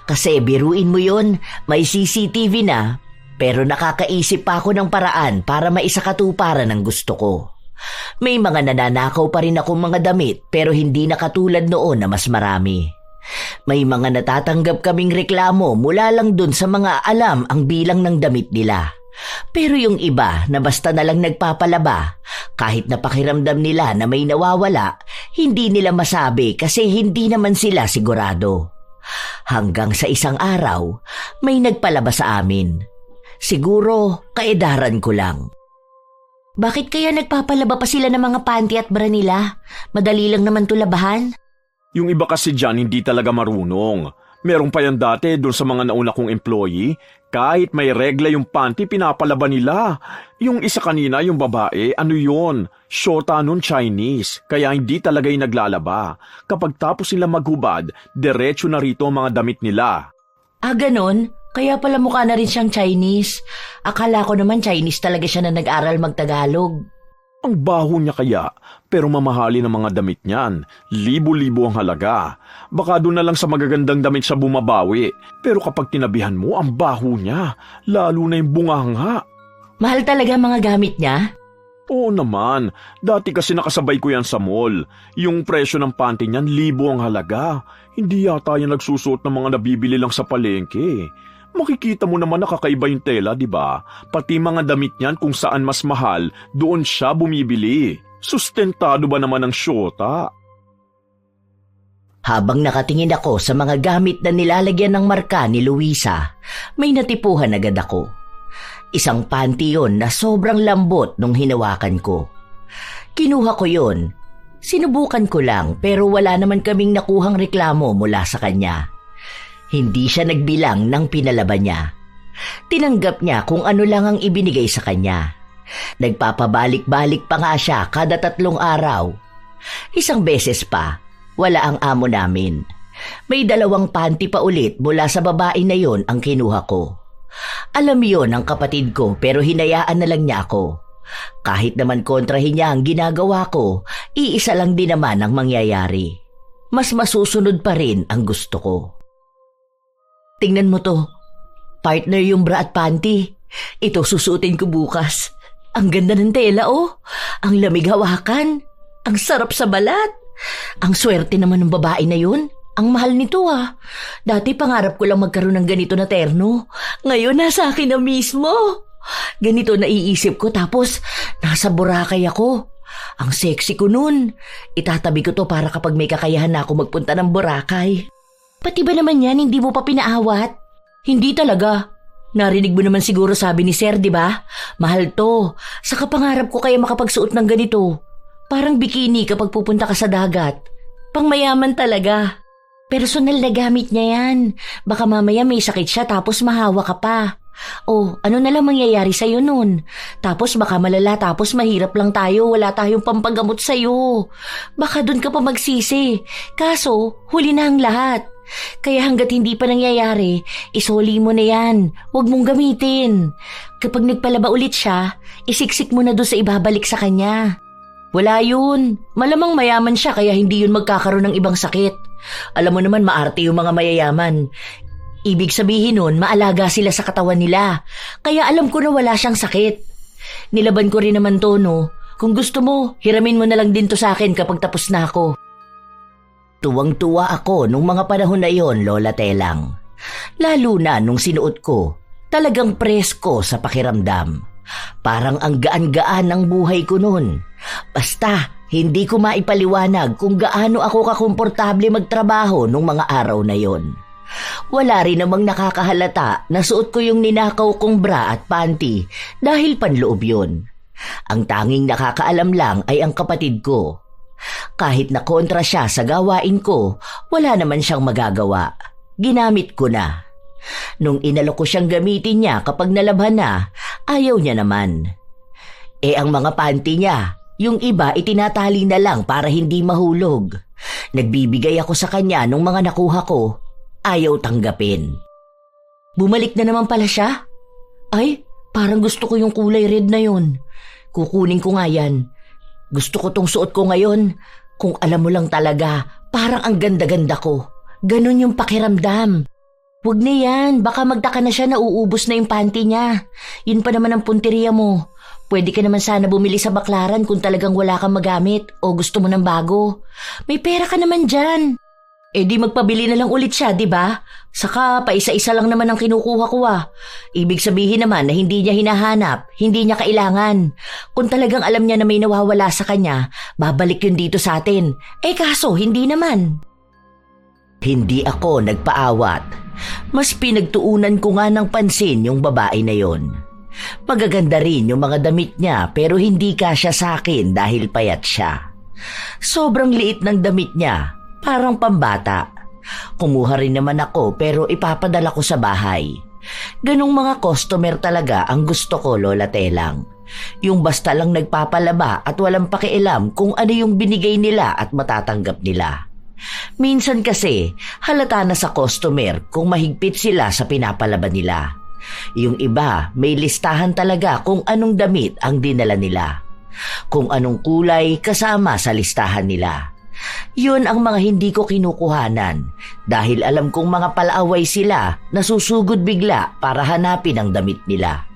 Kasi biruin mo yon, may CCTV na, pero nakakaisip pa ako ng paraan para maisakatuparan ang gusto ko. May mga nananakaw pa rin akong mga damit pero hindi na katulad noon na mas marami. May mga natatanggap kaming reklamo mula lang dun sa mga alam ang bilang ng damit nila. Pero yung iba na basta na lang nagpapalaba, kahit napakiramdam nila na may nawawala, hindi nila masabi kasi hindi naman sila sigurado. Hanggang sa isang araw, may nagpalaba sa amin. Siguro kaedaran ko lang. Bakit kaya nagpapalaba pa sila ng mga panty at bra nila? Madali lang naman tulabahan. Yung iba kasi dyan hindi talaga marunong. Meron pa yan dati doon sa mga nauna kong employee. Kahit may regla yung panty, pinapalaba nila. Yung isa kanina, yung babae, ano yon? Shota nun Chinese. Kaya hindi talaga yung naglalaba. Kapag tapos nila maghubad, diretso na rito ang mga damit nila. Ah, ganon? Kaya pala mukha na rin siyang Chinese. Akala ko naman Chinese talaga siya na nag-aral magtagalog. Ang baho niya kaya, pero mamahali ng mga damit niyan. Libo-libo ang halaga. Baka doon na lang sa magagandang damit siya bumabawi. Pero kapag tinabihan mo, ang baho niya. Lalo na yung bunganga. Mahal talaga mga gamit niya? Oo naman. Dati kasi nakasabay ko yan sa mall. Yung presyo ng panty niyan, libo ang halaga. Hindi yata yan nagsusuot ng mga nabibili lang sa palengke. Makikita mo naman nakakaiba yung tela, di ba? Pati mga damit niyan kung saan mas mahal, doon siya bumibili. Sustentado ba naman ang syota? Habang nakatingin ako sa mga gamit na nilalagyan ng marka ni Luisa, may natipuhan agad ako. Isang panty yon na sobrang lambot nung hinawakan ko. Kinuha ko yon. Sinubukan ko lang pero wala naman kaming nakuhang reklamo mula sa kanya. Hindi siya nagbilang ng pinalaban niya. Tinanggap niya kung ano lang ang ibinigay sa kanya. Nagpapabalik-balik pa nga siya kada 3 araw. Isang beses pa, wala ang amo namin. May 2 panty pa ulit mula sa babae na yon ang kinuha ko. Alam yon ng kapatid ko pero hinayaan na lang niya ako. Kahit naman kontrahin niya ang ginagawa ko, iisa lang din naman ang mangyayari. Mas masusunod pa rin ang gusto ko. Tingnan mo to. Partner yung bra at panty. Ito susuotin ko bukas. Ang ganda ng tela oh. Ang lamig hawakan. Ang sarap sa balat. Ang swerte naman ng babae na yun. Ang mahal nito ah. Dati pangarap ko lang magkaroon ng ganito na terno. Ngayon nasa akin na mismo. Ganito naiisip ko tapos nasa Boracay ako. Ang sexy ko nun. Itatabi ko to para kapag may kakayahan na ako magpunta ng Boracay. Pati ba naman yan hindi mo pa pinaawat? Hindi talaga. Narinig mo naman siguro sabi ni Sir, di ba? Mahal to. Saka pangarap ko kaya makapagsuot ng ganito. Parang bikini kapag pupunta ka sa dagat. Pangmayaman talaga. Personal na gamit niya yan. Baka mamaya may sakit siya tapos mahawa ka pa. Oh, ano na lang mangyayari sa'yo nun? Tapos baka malala tapos mahirap lang tayo. Wala tayong pampagamot sa'yo. Baka dun ka pa magsisi. Kaso, huli na ang lahat. Kaya hanggat hindi pa nangyayari, isoli mo na yan. Huwag mong gamitin. Kapag nagpalaba ulit siya, isiksik mo na doon sa ibabalik sa kanya. Wala yun. Malamang mayaman siya kaya hindi yun magkakaroon ng ibang sakit. Alam mo naman maarte yung mga mayayaman. Ibig sabihin nun, maalaga sila sa katawan nila. Kaya alam ko na wala siyang sakit. Nilaban ko rin naman to, no? Kung gusto mo, hiramin mo na lang din to sa akin kapag tapos na ako. Tuwang-tuwa ako nung mga panahon na yon, Lola Telang. Lalo na nung sinuot ko, talagang presko sa pakiramdam. Parang ang gaan-gaan ng buhay ko nun. Basta, hindi ko maipaliwanag kung gaano ako kakomportable magtrabaho nung mga araw na yon. Wala rin namang nakakahalata na suot ko yung ninakaw kong bra at panty dahil panloob yun. Ang tanging nakakaalam lang ay ang kapatid ko. Kahit na kontra siya sa gawain ko, wala naman siyang magagawa. Ginamit ko na. Nung inalok ko siyang gamitin niya kapag nalabhan na, ayaw niya naman. Ang mga panty niya, yung iba itinatali na lang para hindi mahulog. Nagbibigay ako sa kanya nung mga nakuha ko, ayaw tanggapin. Bumalik na naman pala siya? Ay, parang gusto ko yung kulay red na yun. Kukunin ko nga yan. Gusto ko tong suot ko ngayon. Kung alam mo lang talaga, parang ang ganda-ganda ko. Ganon yung pakiramdam. Huwag na yan, baka magtaka na siya na uubos na yung panty niya. Yun pa naman ang punteriya mo. Pwede ka naman sana bumili sa baklaran kung talagang wala kang magamit o gusto mo ng bago. May pera ka naman dyan. Di magpabili na lang ulit siya, di ba? Saka paisa-isa lang naman ang kinukuha ko ah. Ibig sabihin naman na hindi niya hinahanap, hindi niya kailangan. Kung talagang alam niya na may nawawala sa kanya, babalik yun dito sa atin. Kaso hindi naman. Hindi ako nagpaawat. Mas pinagtuunan ko nga ng pansin yung babae na yon. Magaganda rin yung mga damit niya pero hindi kasya sa akin dahil payat siya. Sobrang liit ng damit niya. Parang pambata. Kumuha rin naman ako pero ipapadala ko sa bahay. Ganong mga customer talaga ang gusto ko, Lola Telang. Yung basta lang nagpapalaba at walang pakialam kung ano yung binigay nila at matatanggap nila. Minsan kasi halata na sa customer kung mahigpit sila sa pinapalaba nila. Yung iba may listahan talaga kung anong damit ang dinala nila. Kung anong kulay kasama sa listahan nila. Yun ang mga hindi ko kinukuhanan dahil alam kong mga palaaway sila na susugod bigla para hanapin ang damit nila.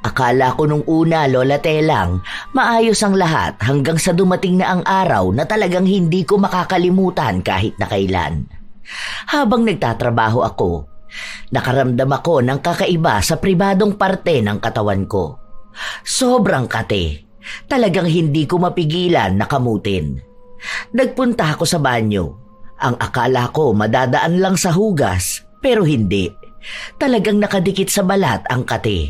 Akala ko nung una, Lola Telang, maayos ang lahat hanggang sa dumating na ang araw na talagang hindi ko makakalimutan kahit na kailan. Habang nagtatrabaho ako, nakaramdam ako ng kakaiba sa pribadong parte ng katawan ko. Sobrang kate. Talagang hindi ko mapigilan na kamutin. Nagpunta ako sa banyo. Ang akala ko madadaan lang sa hugas, pero hindi. Talagang nakadikit sa balat ang kate.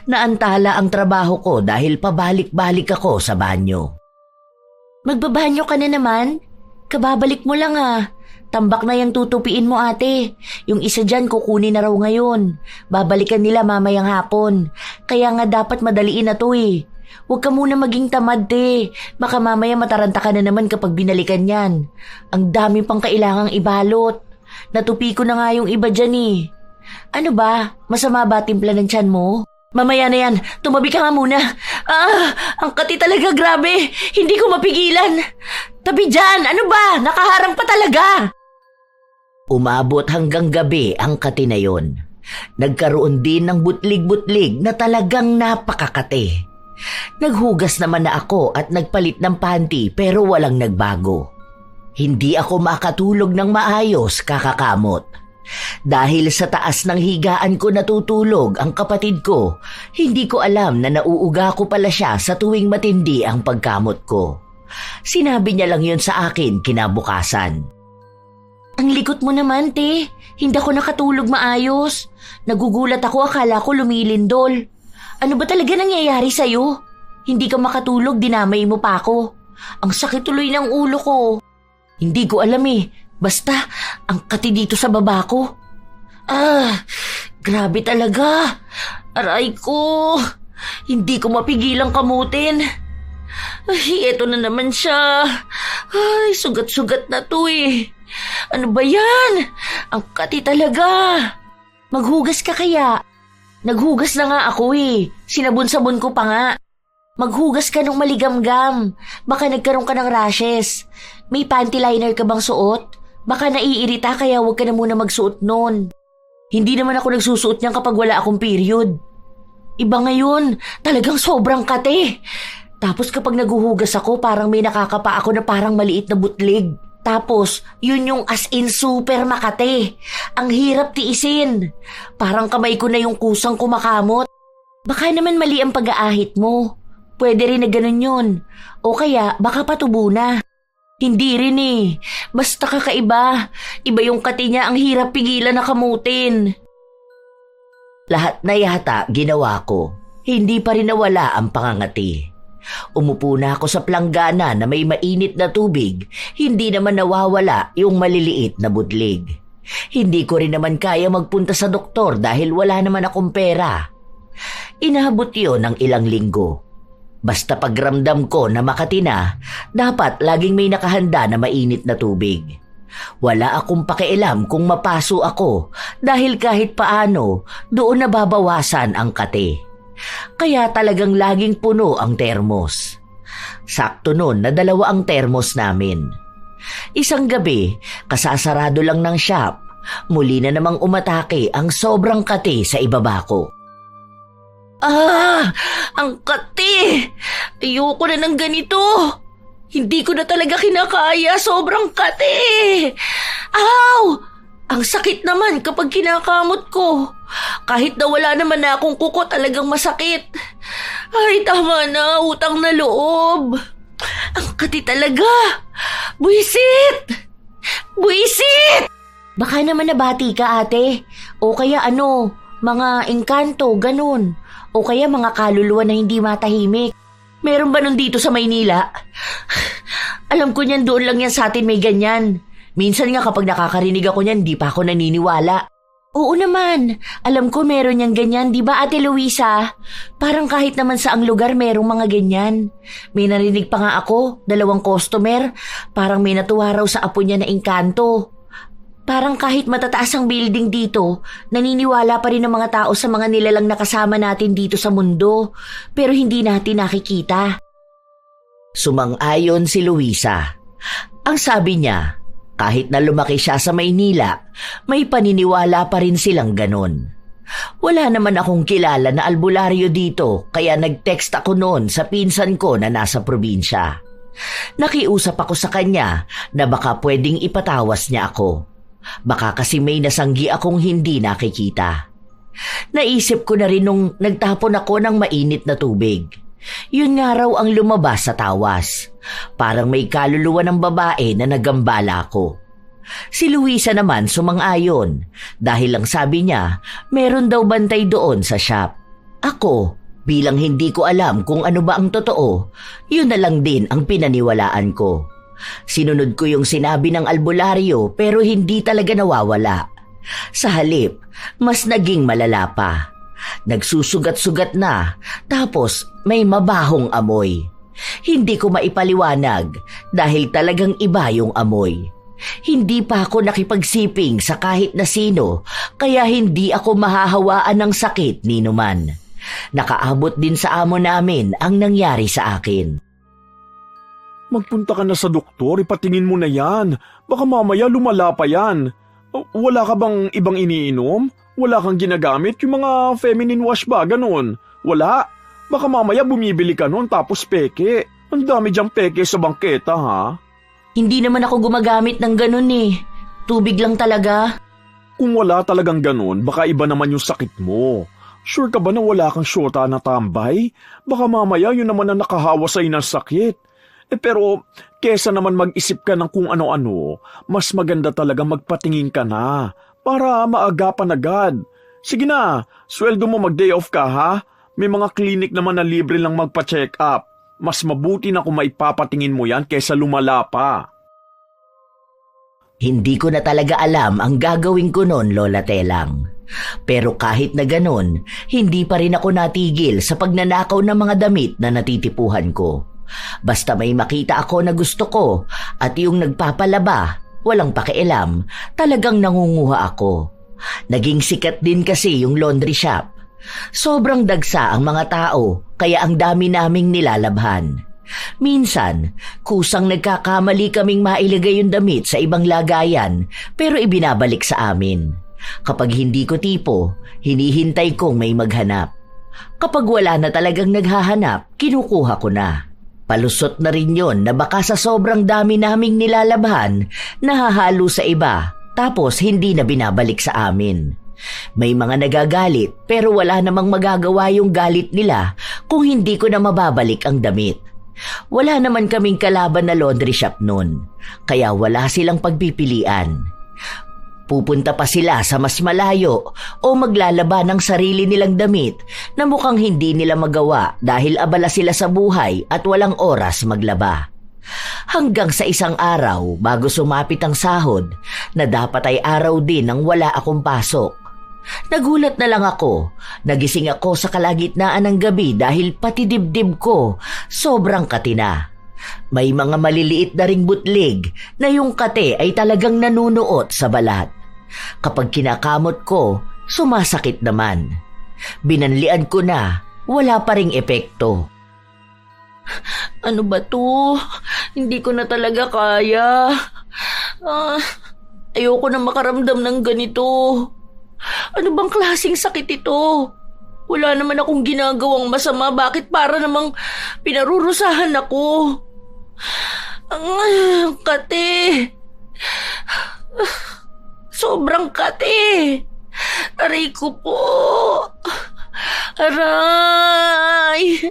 Naantala ang trabaho ko dahil pabalik-balik ako sa banyo. Magbabanyo ka na naman? Kababalik mo lang ah. Tambak na yung tutupiin mo ate. Yung isa dyan kukunin na raw ngayon. Babalikan nila mamayang hapon. Kaya nga dapat madaliin na to eh. Huwag ka muna maging tamad te. Baka mamaya mataranta ka na naman kapag binalikan yan. Ang dami pang kailangang ibalot. Natupi ko na nga yung iba dyan eh. Ano ba? Masama ba timpla ng tiyan mo? Mamaya na yan. Tumabi ka nga muna. Ang kati talaga, grabe. Hindi ko mapigilan. Tabi dyan. Ano ba? Nakaharang pa talaga. Umabot hanggang gabi ang kati na yon. Nagkaroon din ng butlig-butlig na talagang napakakate. Naghugas naman na ako at nagpalit ng panty pero walang nagbago. Hindi ako makatulog ng maayos kakakamot. Dahil sa taas ng higaan ko natutulog ang kapatid ko, hindi ko alam na nauuga ko pala siya sa tuwing matindi ang pagkamot ko. Sinabi niya lang yun sa akin kinabukasan. Ang likot mo naman, te. Hindi ako nakatulog maayos. Nagugulat ako, akala ko lumilindol. Ano ba talaga nangyayari sa'yo? Hindi ka makatulog, dinamay mo pa ako. Ang sakit tuloy ng ulo ko. Hindi ko alam eh. Basta, ang kati dito sa baba ko. Grabe talaga. Aray ko. Hindi ko mapigilang kamutin. Ay, eto na naman siya. Ay, sugat-sugat na to eh. Ano ba yan? Ang kati talaga. Maghugas ka kaya? Naghugas na nga ako eh. Sinabon-sabon ko pa nga. Maghugas ka ng maligamgam. Baka nagkaroon ka ng rashes. May panty liner ka bang suot? Baka naiirita kaya huwag ka na muna magsuot nun. Hindi naman ako nagsusuot niyan kapag wala akong period. Iba ngayon, talagang sobrang kate. Tapos kapag naguhugas ako, parang may nakakapa ako na parang maliit na butlig. Tapos, yun yung as in super makate. Ang hirap tiisin. Parang kamay ko na yung kusang kumakamot. Baka naman mali ang pag-aahit mo. Pwede rin na ganun yun. O kaya, baka patubo na. Hindi rin eh. Basta kakaiba. Iba yung kati niya, ang hirap pigilan na kamutin. Lahat na yata ginawa ko. Hindi pa rin nawala ang pangangati. Umupo na ako sa planggana na may mainit na tubig. Hindi naman nawawala yung maliliit na butlig. Hindi ko rin naman kaya magpunta sa doktor dahil wala naman akong pera. Inaabot yun ng ilang linggo. Basta pagramdam ko na makati na, dapat laging may nakahanda na mainit na tubig. Wala akong pakialam kung mapaso ako dahil kahit paano doon nababawasan ang kate. Kaya talagang laging puno ang termos. Sakto nun na 2 ang termos namin. Isang gabi, kasasarado lang ng shop, muli na namang umatake ang sobrang kate sa ibaba ko. Ang kate! Ayoko na ng ganito. Hindi ko na talaga kinakaya, sobrang kate. Aw! Ang sakit naman kapag kinakamot ko. Kahit na wala naman na akong kuko, talagang masakit. Ay, tama na, utang na loob. Ang kati talaga. Buisit! Buisit! Baka naman nabati ka, ate. O kaya mga engkanto, ganun. O kaya mga kaluluwa na hindi matahimik. Meron ba nun dito sa Maynila? Alam ko niyan, doon lang yan sa atin may ganyan. Minsan nga kapag nakakarinig ako niyan, di pa ako naniniwala. Oo naman, alam ko meron niyang ganyan, di ba Ate Luisa? Parang kahit naman sa ang lugar merong mga ganyan. May narinig pa nga ako, 2 customer, parang may natuwa raw sa apo niya na engkanto. Parang kahit matataas ang building dito, naniniwala pa rin ang mga tao sa mga nilalang nakasama natin dito sa mundo, pero hindi natin nakikita. Sumang-ayon si Luisa. Ang sabi niya, kahit na lumaki siya sa Maynila, may paniniwala pa rin silang ganon. Wala naman akong kilala na albularyo dito kaya nag-text ako noon sa pinsan ko na nasa probinsya. Nakiusap ako sa kanya na baka pwedeng ipatawas niya ako. Baka kasi may nasanggi akong hindi nakikita. Naisip ko na rin nung nagtapon ako ng mainit na tubig. Yun nga raw ang lumabas sa tawas. Parang may kaluluwa ng babae na nagambala ko. Si Luisa naman sumang-ayon dahil lang sabi niya meron daw bantay doon sa shop. Ako, bilang hindi ko alam kung ano ba ang totoo, yun na lang din ang pinaniwalaan ko. Sinunod ko yung sinabi ng albularyo pero hindi talaga nawawala. Sa halip, mas naging malala pa. Nagsusugat-sugat na, tapos may mabahong amoy. Hindi ko maipaliwanag dahil talagang iba yung amoy. Hindi pa ako nakipagsiping sa kahit na sino, kaya hindi ako mahahawaan ng sakit ni numan. Nakaabot din sa amo namin ang nangyari sa akin. Magpunta ka na sa doktor, ipatingin mo na yan. Baka mamaya lumala pa yan. Wala ka bang ibang iniinom? Wala kang ginagamit? Yung mga feminine wash ba, ganun? Wala? Baka mamaya bumibili ka nun tapos peke. Ang dami diyang peke sa bangketa, ha? Hindi naman ako gumagamit ng ganun eh. Tubig lang talaga. Kung wala talagang ganun, baka iba naman yung sakit mo. Sure ka ba na wala kang syota na tambay? Baka mamaya yun naman ang nakahawa sa'yo ng sakit. Pero kesa naman mag-isip ka ng kung ano-ano, mas maganda talaga magpatingin ka na para maagapan agad. Sige na, sweldo mo mag-day off ka ha? May mga clinic naman na libre lang magpa-check up. Mas mabuti na kung maipapatingin mo yan kesa lumala pa. Hindi ko na talaga alam ang gagawin ko noon, Lola Telang. Pero kahit na ganon, hindi pa rin ako natigil sa pagnanakaw ng mga damit na natitipuhan ko. Basta may makita ako na gusto ko at yung nagpapalaba, walang pakialam, talagang nangunguha ako. Naging sikat din kasi yung laundry shop. Sobrang dagsa ang mga tao kaya ang dami naming nilalabhan. Minsan, kusang nagkakamali kaming mailagay yung damit sa ibang lagayan pero ibinabalik sa amin. Kapag hindi ko tipo, hinihintay kong may maghanap. Kapag wala na talagang naghahanap, kinukuha ko na. Palusot na rin yon na baka sa sobrang dami naming nilalabhan, nahahalo sa iba, tapos hindi na binabalik sa amin. May mga nagagalit pero wala namang magagawa yung galit nila kung hindi ko na mababalik ang damit. Wala naman kaming kalaban na laundry shop noon, kaya wala silang pagpipilian. Pupunta pa sila sa mas malayo o maglalaba ng sarili nilang damit na mukhang hindi nila magawa dahil abala sila sa buhay at walang oras maglaba. Hanggang sa isang araw bago sumapit ang sahod na dapat ay araw din nang wala akong pasok. Nagulat na lang ako. Nagising ako sa kalagitnaan ng gabi dahil pati dibdib ko sobrang katina. May mga maliliit na ring butlig na yung kate ay talagang nanunuot sa balat. Kapag kinakamot ko, sumasakit naman. Binanlian ko na, wala pa ring epekto. Ano ba to? Hindi ko na talaga kaya. Ayoko na makaramdam ng ganito. Ano bang klaseng sakit ito? Wala naman akong ginagawang masama. Bakit para namang pinarurusahan ako? Ang kate. Sobrang kate. Aray ko po. Aray.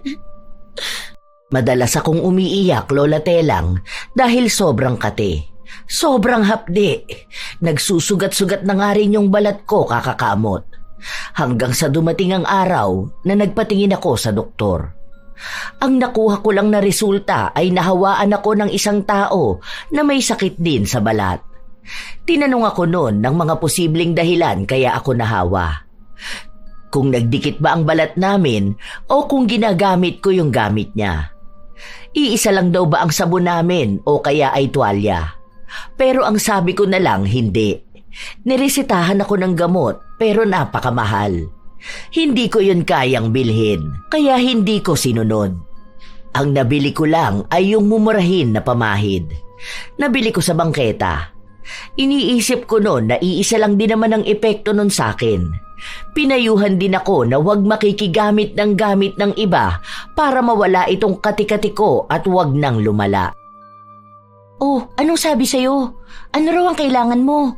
Madalas akong umiiyak, Lola Telang, dahil sobrang kate. Sobrang hapdi. Nagsusugat-sugat na nga rin yung balat ko kakakamot. Hanggang sa dumating ang araw na nagpatingin ako sa doktor. Ang nakuha ko lang na resulta ay nahawaan ako ng isang tao na may sakit din sa balat. Tinanong ako noon ng mga posibleng dahilan kaya ako nahawa. Kung nagdikit ba ang balat namin o kung ginagamit ko yung gamit niya. Iisa lang daw ba ang sabon namin o kaya ay tuwalya? Pero ang sabi ko na lang hindi. Niresetahan ako ng gamot pero napakamahal. Hindi ko yun kayang bilhin kaya hindi ko sinunod. Ang nabili ko lang ay yung mumurahin na pamahid. Nabili ko sa bangketa. Iniisip ko noon na iisa lang din naman ang epekto nun sa akin. Pinayuhan din ako na huwag makikigamit ng gamit ng iba para mawala itong kati-kati ko at huwag nang lumala. Oh, anong sabi sa'yo? Ano raw ang kailangan mo?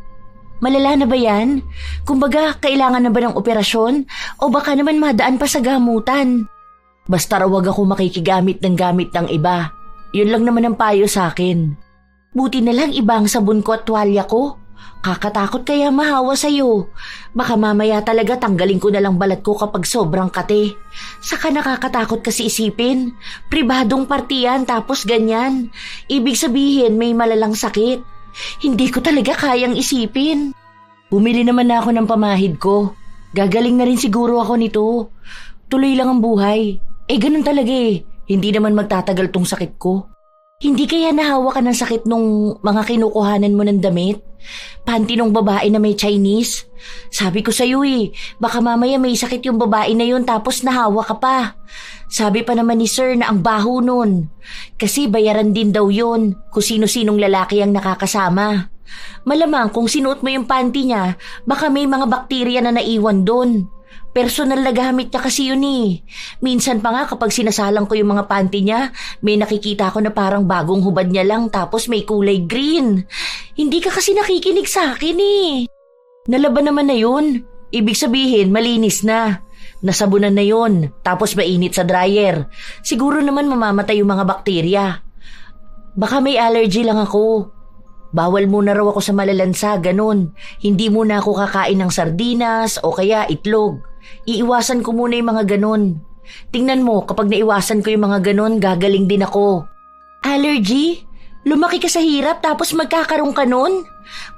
Malala na ba yan? Kumbaga, kailangan na ba ng operasyon? O baka naman madaan pa sa gamutan? Basta raw wag ako makikigamit ng gamit ng iba. Yun lang naman ang payo sa akin. Buti na lang iba ang sabon ko at tuwalya ko. Kakatakot kaya mahawa sa'yo. Baka mamaya talaga tanggalin ko na lang balat ko kapag sobrang kate. Saka nakakatakot kasi isipin. Pribadong partiyan tapos ganyan. Ibig sabihin may malalang sakit. Hindi ko talaga kayang isipin. Bumili naman na ako ng pamahid ko. Gagaling na rin siguro ako nito. Tuloy lang ang buhay. Ganun talaga eh. Hindi naman magtatagal tong sakit ko. Hindi kaya nahawa ka ng sakit nung mga kinukuhanan mo ng damit? Panty nung babae na may Chinese? Sabi ko sa'yo baka mamaya may sakit yung babae na yun tapos nahawa ka pa. Sabi pa naman ni sir na ang baho nun. Kasi bayaran din daw yun kung sino-sinong lalaki ang nakakasama. Malamang kung sinuot mo yung panty niya, baka may mga bakterya na naiwan dun. Personal na gamit niya kasi yun Minsan pa nga kapag sinasalang ko yung mga panty niya, may nakikita ko na parang bagong hubad niya lang tapos may kulay green. Hindi ka kasi nakikinig sa akin Nalaban naman na yun. Ibig sabihin, malinis na. Nasabunan na yun, tapos mainit sa dryer. Siguro naman mamamatay yung mga bakterya. Baka may allergy lang ako. Bawal muna raw ako sa malalansa, ganun. Hindi muna ako kakain ng sardinas o kaya itlog. Iiwasan ko muna yung mga ganun. Tingnan mo, kapag naiwasan ko yung mga ganun, gagaling din ako. Allergy? Lumaki ka sa hirap tapos magkakaroon ka nun?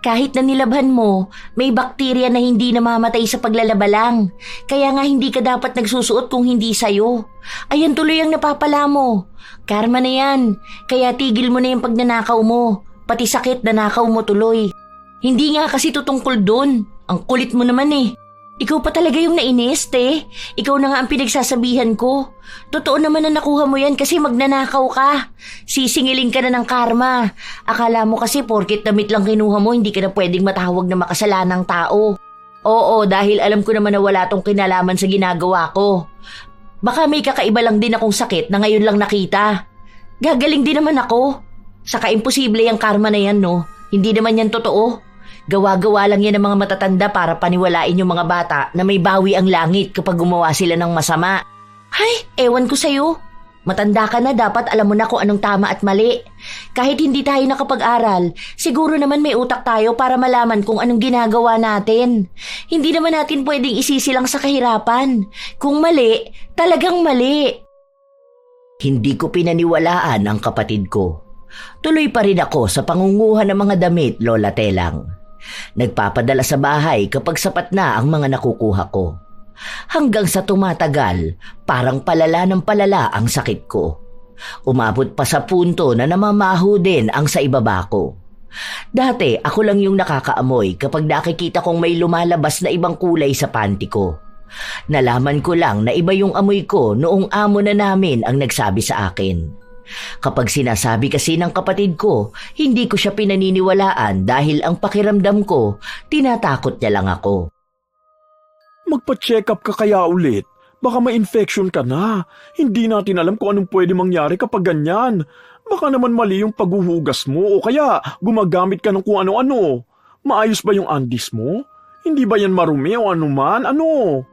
Kahit na nilabhan mo, may bakterya na hindi namamatay sa paglalaba lang. Kaya nga hindi ka dapat nagsusuot kung hindi sayo. Ayan tuloy ang napapala mo. Karma na yan. Kaya tigil mo na yung pagnanakaw mo. Pati sakit nanakaw mo tuloy. Hindi nga kasi tutungkol doon. Ang kulit mo naman Ikaw pa talaga yung nainis, te. Ikaw na nga ang pinagsasabihan ko. Totoo naman na nakuha mo yan kasi magnanakaw ka. Sisingilin ka na ng karma. Akala mo kasi porket damit lang kinuha mo, hindi ka na pwedeng matawag na makasalanang tao. Oo, dahil alam ko naman na wala tong kinalaman sa ginagawa ko. Baka may kakaiba lang din akong sakit na ngayon lang nakita. Gagaling din naman ako. Saka imposible yung karma na yan, no? Hindi naman yan totoo. Gawa-gawa lang yan ng mga matatanda para paniwalain yung mga bata na may bawi ang langit kapag gumawa sila ng masama. Ay, ewan ko sa'yo. Matanda ka na, dapat alam mo na kung anong tama at mali. Kahit hindi tayo nakapag-aral, siguro naman may utak tayo para malaman kung anong ginagawa natin. Hindi naman natin pwedeng isisilang sa kahirapan. Kung mali, talagang mali. Hindi ko pinaniwalaan ang kapatid ko. Tuloy pa rin ako sa pangunguha ng mga damit, Lola Telang. Nagpapadala sa bahay kapag sapat na ang mga nakukuha ko. Hanggang sa tumatagal, parang palala ng palala ang sakit ko. Umabot pa sa punto na namamaho din ang sa ibaba ko. Dati ako lang yung nakakaamoy kapag nakikita kong may lumalabas na ibang kulay sa panty ko. Nalaman ko lang na iba yung amoy ko noong amo na namin ang nagsabi sa akin. Kapag sinasabi kasi ng kapatid ko, hindi ko siya pinaniniwalaan dahil ang pakiramdam ko, tinatakot niya lang ako. Magpa-check up ka kaya ulit. Baka may infection ka na. Hindi natin alam kung anong pwede mangyari kapag ganyan. Baka naman mali yung paghuhugas mo o kaya gumagamit ka ng kung ano-ano. Maayos ba yung andis mo? Hindi ba yan marumi o anuman? Ano?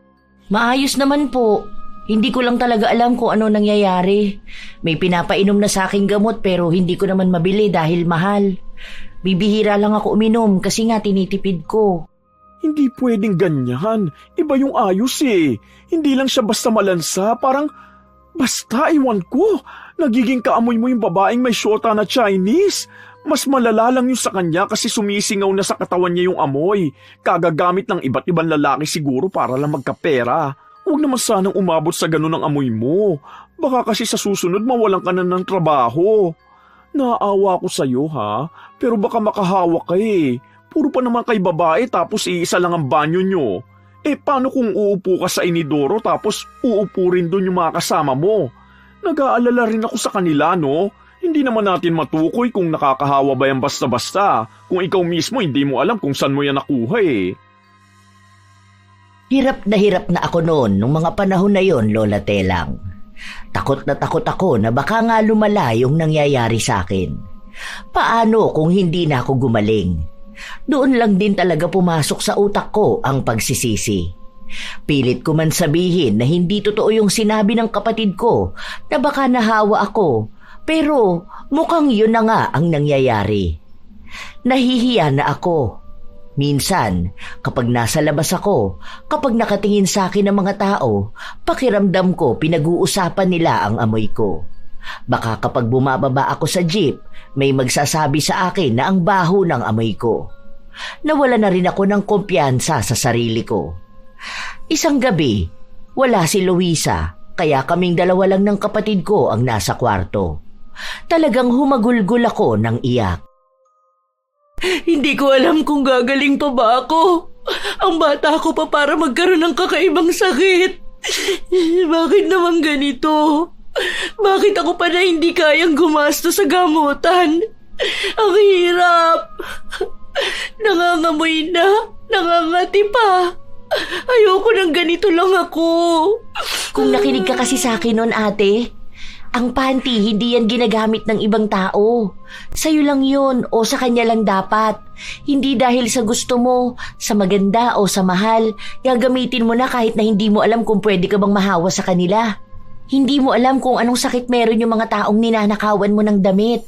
Maayos naman po. Hindi ko lang talaga alam kung ano nangyayari. May pinapainom na sa aking gamot pero hindi ko naman mabili dahil mahal. Bibihira lang ako uminom kasi nga tinitipid ko. Hindi pwedeng ganyan. Iba yung ayos Hindi lang siya basta malansa. Parang basta iwan ko. Nagiging kaamoy mo yung babaeng may syota na Chinese. Mas malala lang yung sa kanya kasi sumisingaw na sa katawan niya yung amoy. Kagagamit ng iba't ibang lalaki siguro para lang magkapera. Huwag naman sanang umabot sa ganun ang amoy mo. Baka kasi sa susunod mawalan ka na ng trabaho. Naawa ko sa'yo pero baka makahawa ka Puro pa naman kay babae tapos iisa lang ang banyo nyo. Paano kung uupo ka sa inidoro tapos uupo rin doon yung mga kasama mo? Nag-aalala rin ako sa kanila, no? Hindi naman natin matukoy kung nakakahawa ba yan basta-basta. Kung ikaw mismo hindi mo alam kung saan mo yan nakuha Hirap na ako noon nung mga panahon na yon, Lola Telang. Takot ako na baka nga lumala yung nangyayari sa akin. Paano kung hindi na ako gumaling? Doon lang din talaga pumasok sa utak ko ang pagsisisi. Pilit ko man sabihin na hindi totoo yung sinabi ng kapatid ko na baka nahawa ako, pero mukhang yun na nga ang nangyayari. Nahihiya na ako. Minsan, kapag nasa labas ako, kapag nakatingin sa akin ng mga tao, pakiramdam ko pinag-uusapan nila ang amoy ko. Baka kapag bumababa ako sa jeep, may magsasabi sa akin na ang baho ng amoy ko. Nawala na rin ako ng kumpiyansa sa sarili ko. Isang gabi, wala si Luisa, kaya kaming dalawa lang ng kapatid ko ang nasa kwarto. Talagang humagulgol ako ng iyak. Hindi ko alam kung gagaling pa ba ako. Ang bata ko pa para magkaroon ng kakaibang sakit. Bakit naman ganito? Bakit ako pa na hindi kayang gumasto sa gamutan? Ang hirap. Nangangamoy na, nangangati pa. Ayoko nang ganito lang ako. Kung nakinig ka kasi sa akin noon, ate, ang panty hindi yan ginagamit ng ibang tao. Sa'yo lang yun o sa kanya lang dapat. Hindi dahil sa gusto mo, sa maganda o sa mahal, gagamitin mo na kahit na hindi mo alam kung pwede ka bang mahawa sa kanila. Hindi mo alam kung anong sakit meron yung mga taong ninanakawan mo ng damit.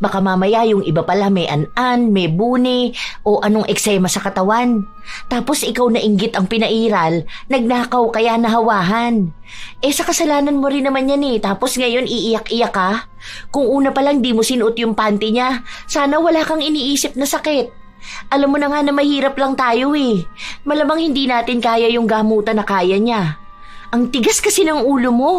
Baka mamaya yung iba pala may an-an, may buni, o anong eksema sa katawan. Tapos ikaw na inggit ang pinairal, nagnakaw kaya nahawahan. Sa kasalanan mo rin naman yan tapos ngayon iiyak-iyak ka? Kung una pa lang di mo sinuot yung panty niya, sana wala kang iniisip na sakit. Alam mo na nga na mahirap lang tayo Malamang hindi natin kaya yung gamutan na kaya niya. Ang tigas kasi ng ulo mo.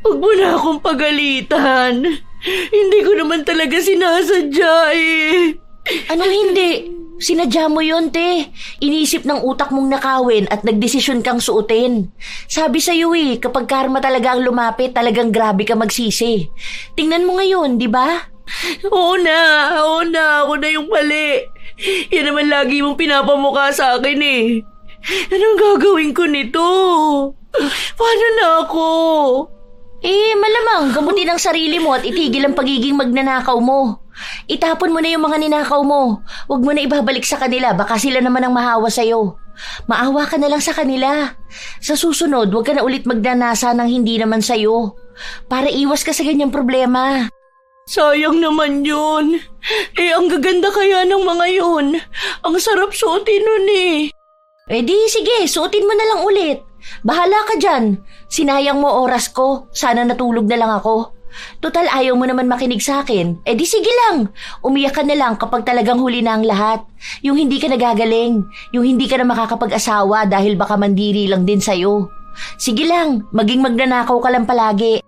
Huwag mo na akong pagalitan. Hindi ko naman talaga sinasadya Anong hindi? Sinadya mo yun, te. Iniisip ng utak mong nakawin at nagdesisyon kang suotin. Sabi sa'yo kapag karma talaga ang lumapit, talagang grabe ka magsisi. Tingnan mo ngayon, di ba? Oo na, ako na yung mali. Yan naman lagi mong pinapamukha sa akin Anong gagawin ko nito? Paano na ako? Malamang gamutin ang sarili mo at itigil ang pagiging magnanakaw mo. Itapon mo na yung mga ninakaw mo. Huwag mo na ibabalik sa kanila, baka sila naman ang mahawa sa'yo. Maawa ka na lang sa kanila. Sa susunod, huwag ka na ulit magnanasa ng hindi naman sa'yo. Para iwas ka sa ganyang problema. Sayang naman yun. Ang gaganda kaya ng mga yun. Ang sarap suotin nun Di sige, suotin mo na lang ulit. Bahala ka dyan. Sinayang mo oras ko. Sana natulog na lang ako. Total ayaw mo naman makinig sa akin. Di sige lang. Umiyak ka na lang kapag talagang huli na ang lahat. Yung hindi ka nagagaling. Yung hindi ka na makakapag-asawa dahil baka mandiri lang din sa'yo. Sige lang, maging magnanakaw ka lang palagi.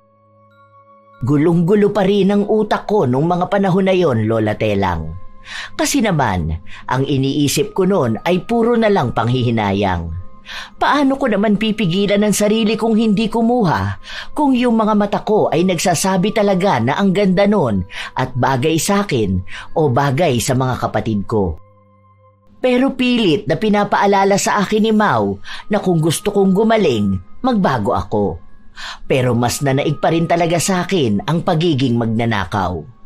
Gulong-gulo pa rin ang utak ko nung mga panahon na yon, Lola Telang. Kasi naman, ang iniisip ko noon ay puro na lang panghihinayang. Paano ko naman pipigilan ang sarili kong hindi kumuha kung yung mga mata ko ay nagsasabi talaga na ang ganda nun at bagay sa akin o bagay sa mga kapatid ko? Pero pilit na pinapaalala sa akin ni Mau na kung gusto kong gumaling, magbago ako. Pero mas nanaig pa rin talaga sa akin ang pagiging magnanakaw.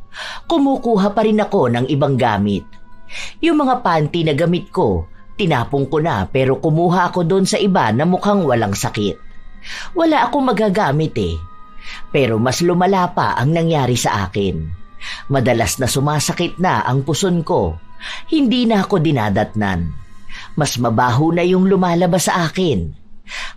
Kumukuha pa rin ako ng ibang gamit. Yung mga panty na gamit ko, tinapong ko na pero kumuha ako doon sa iba na mukhang walang sakit. Wala akong magagamit Pero mas lumala pa ang nangyari sa akin. Madalas na sumasakit na ang puson ko. Hindi na ako dinadatnan. Mas mabaho na yung lumalabas sa akin.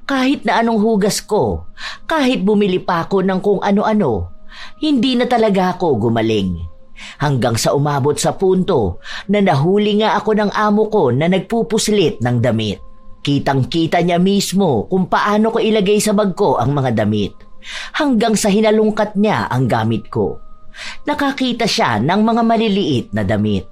Kahit na anong hugas ko, kahit bumili pa ako ng kung ano-ano, hindi na talaga ako gumaling. Hanggang sa umabot sa punto na nahuli nga ako ng amo ko na nagpupuslit ng damit. Kitang-kita niya mismo kung paano ko ilagay sa bag ko ang mga damit. Hanggang sa hinalungkat niya ang gamit ko. Nakakita siya ng mga maliliit na damit.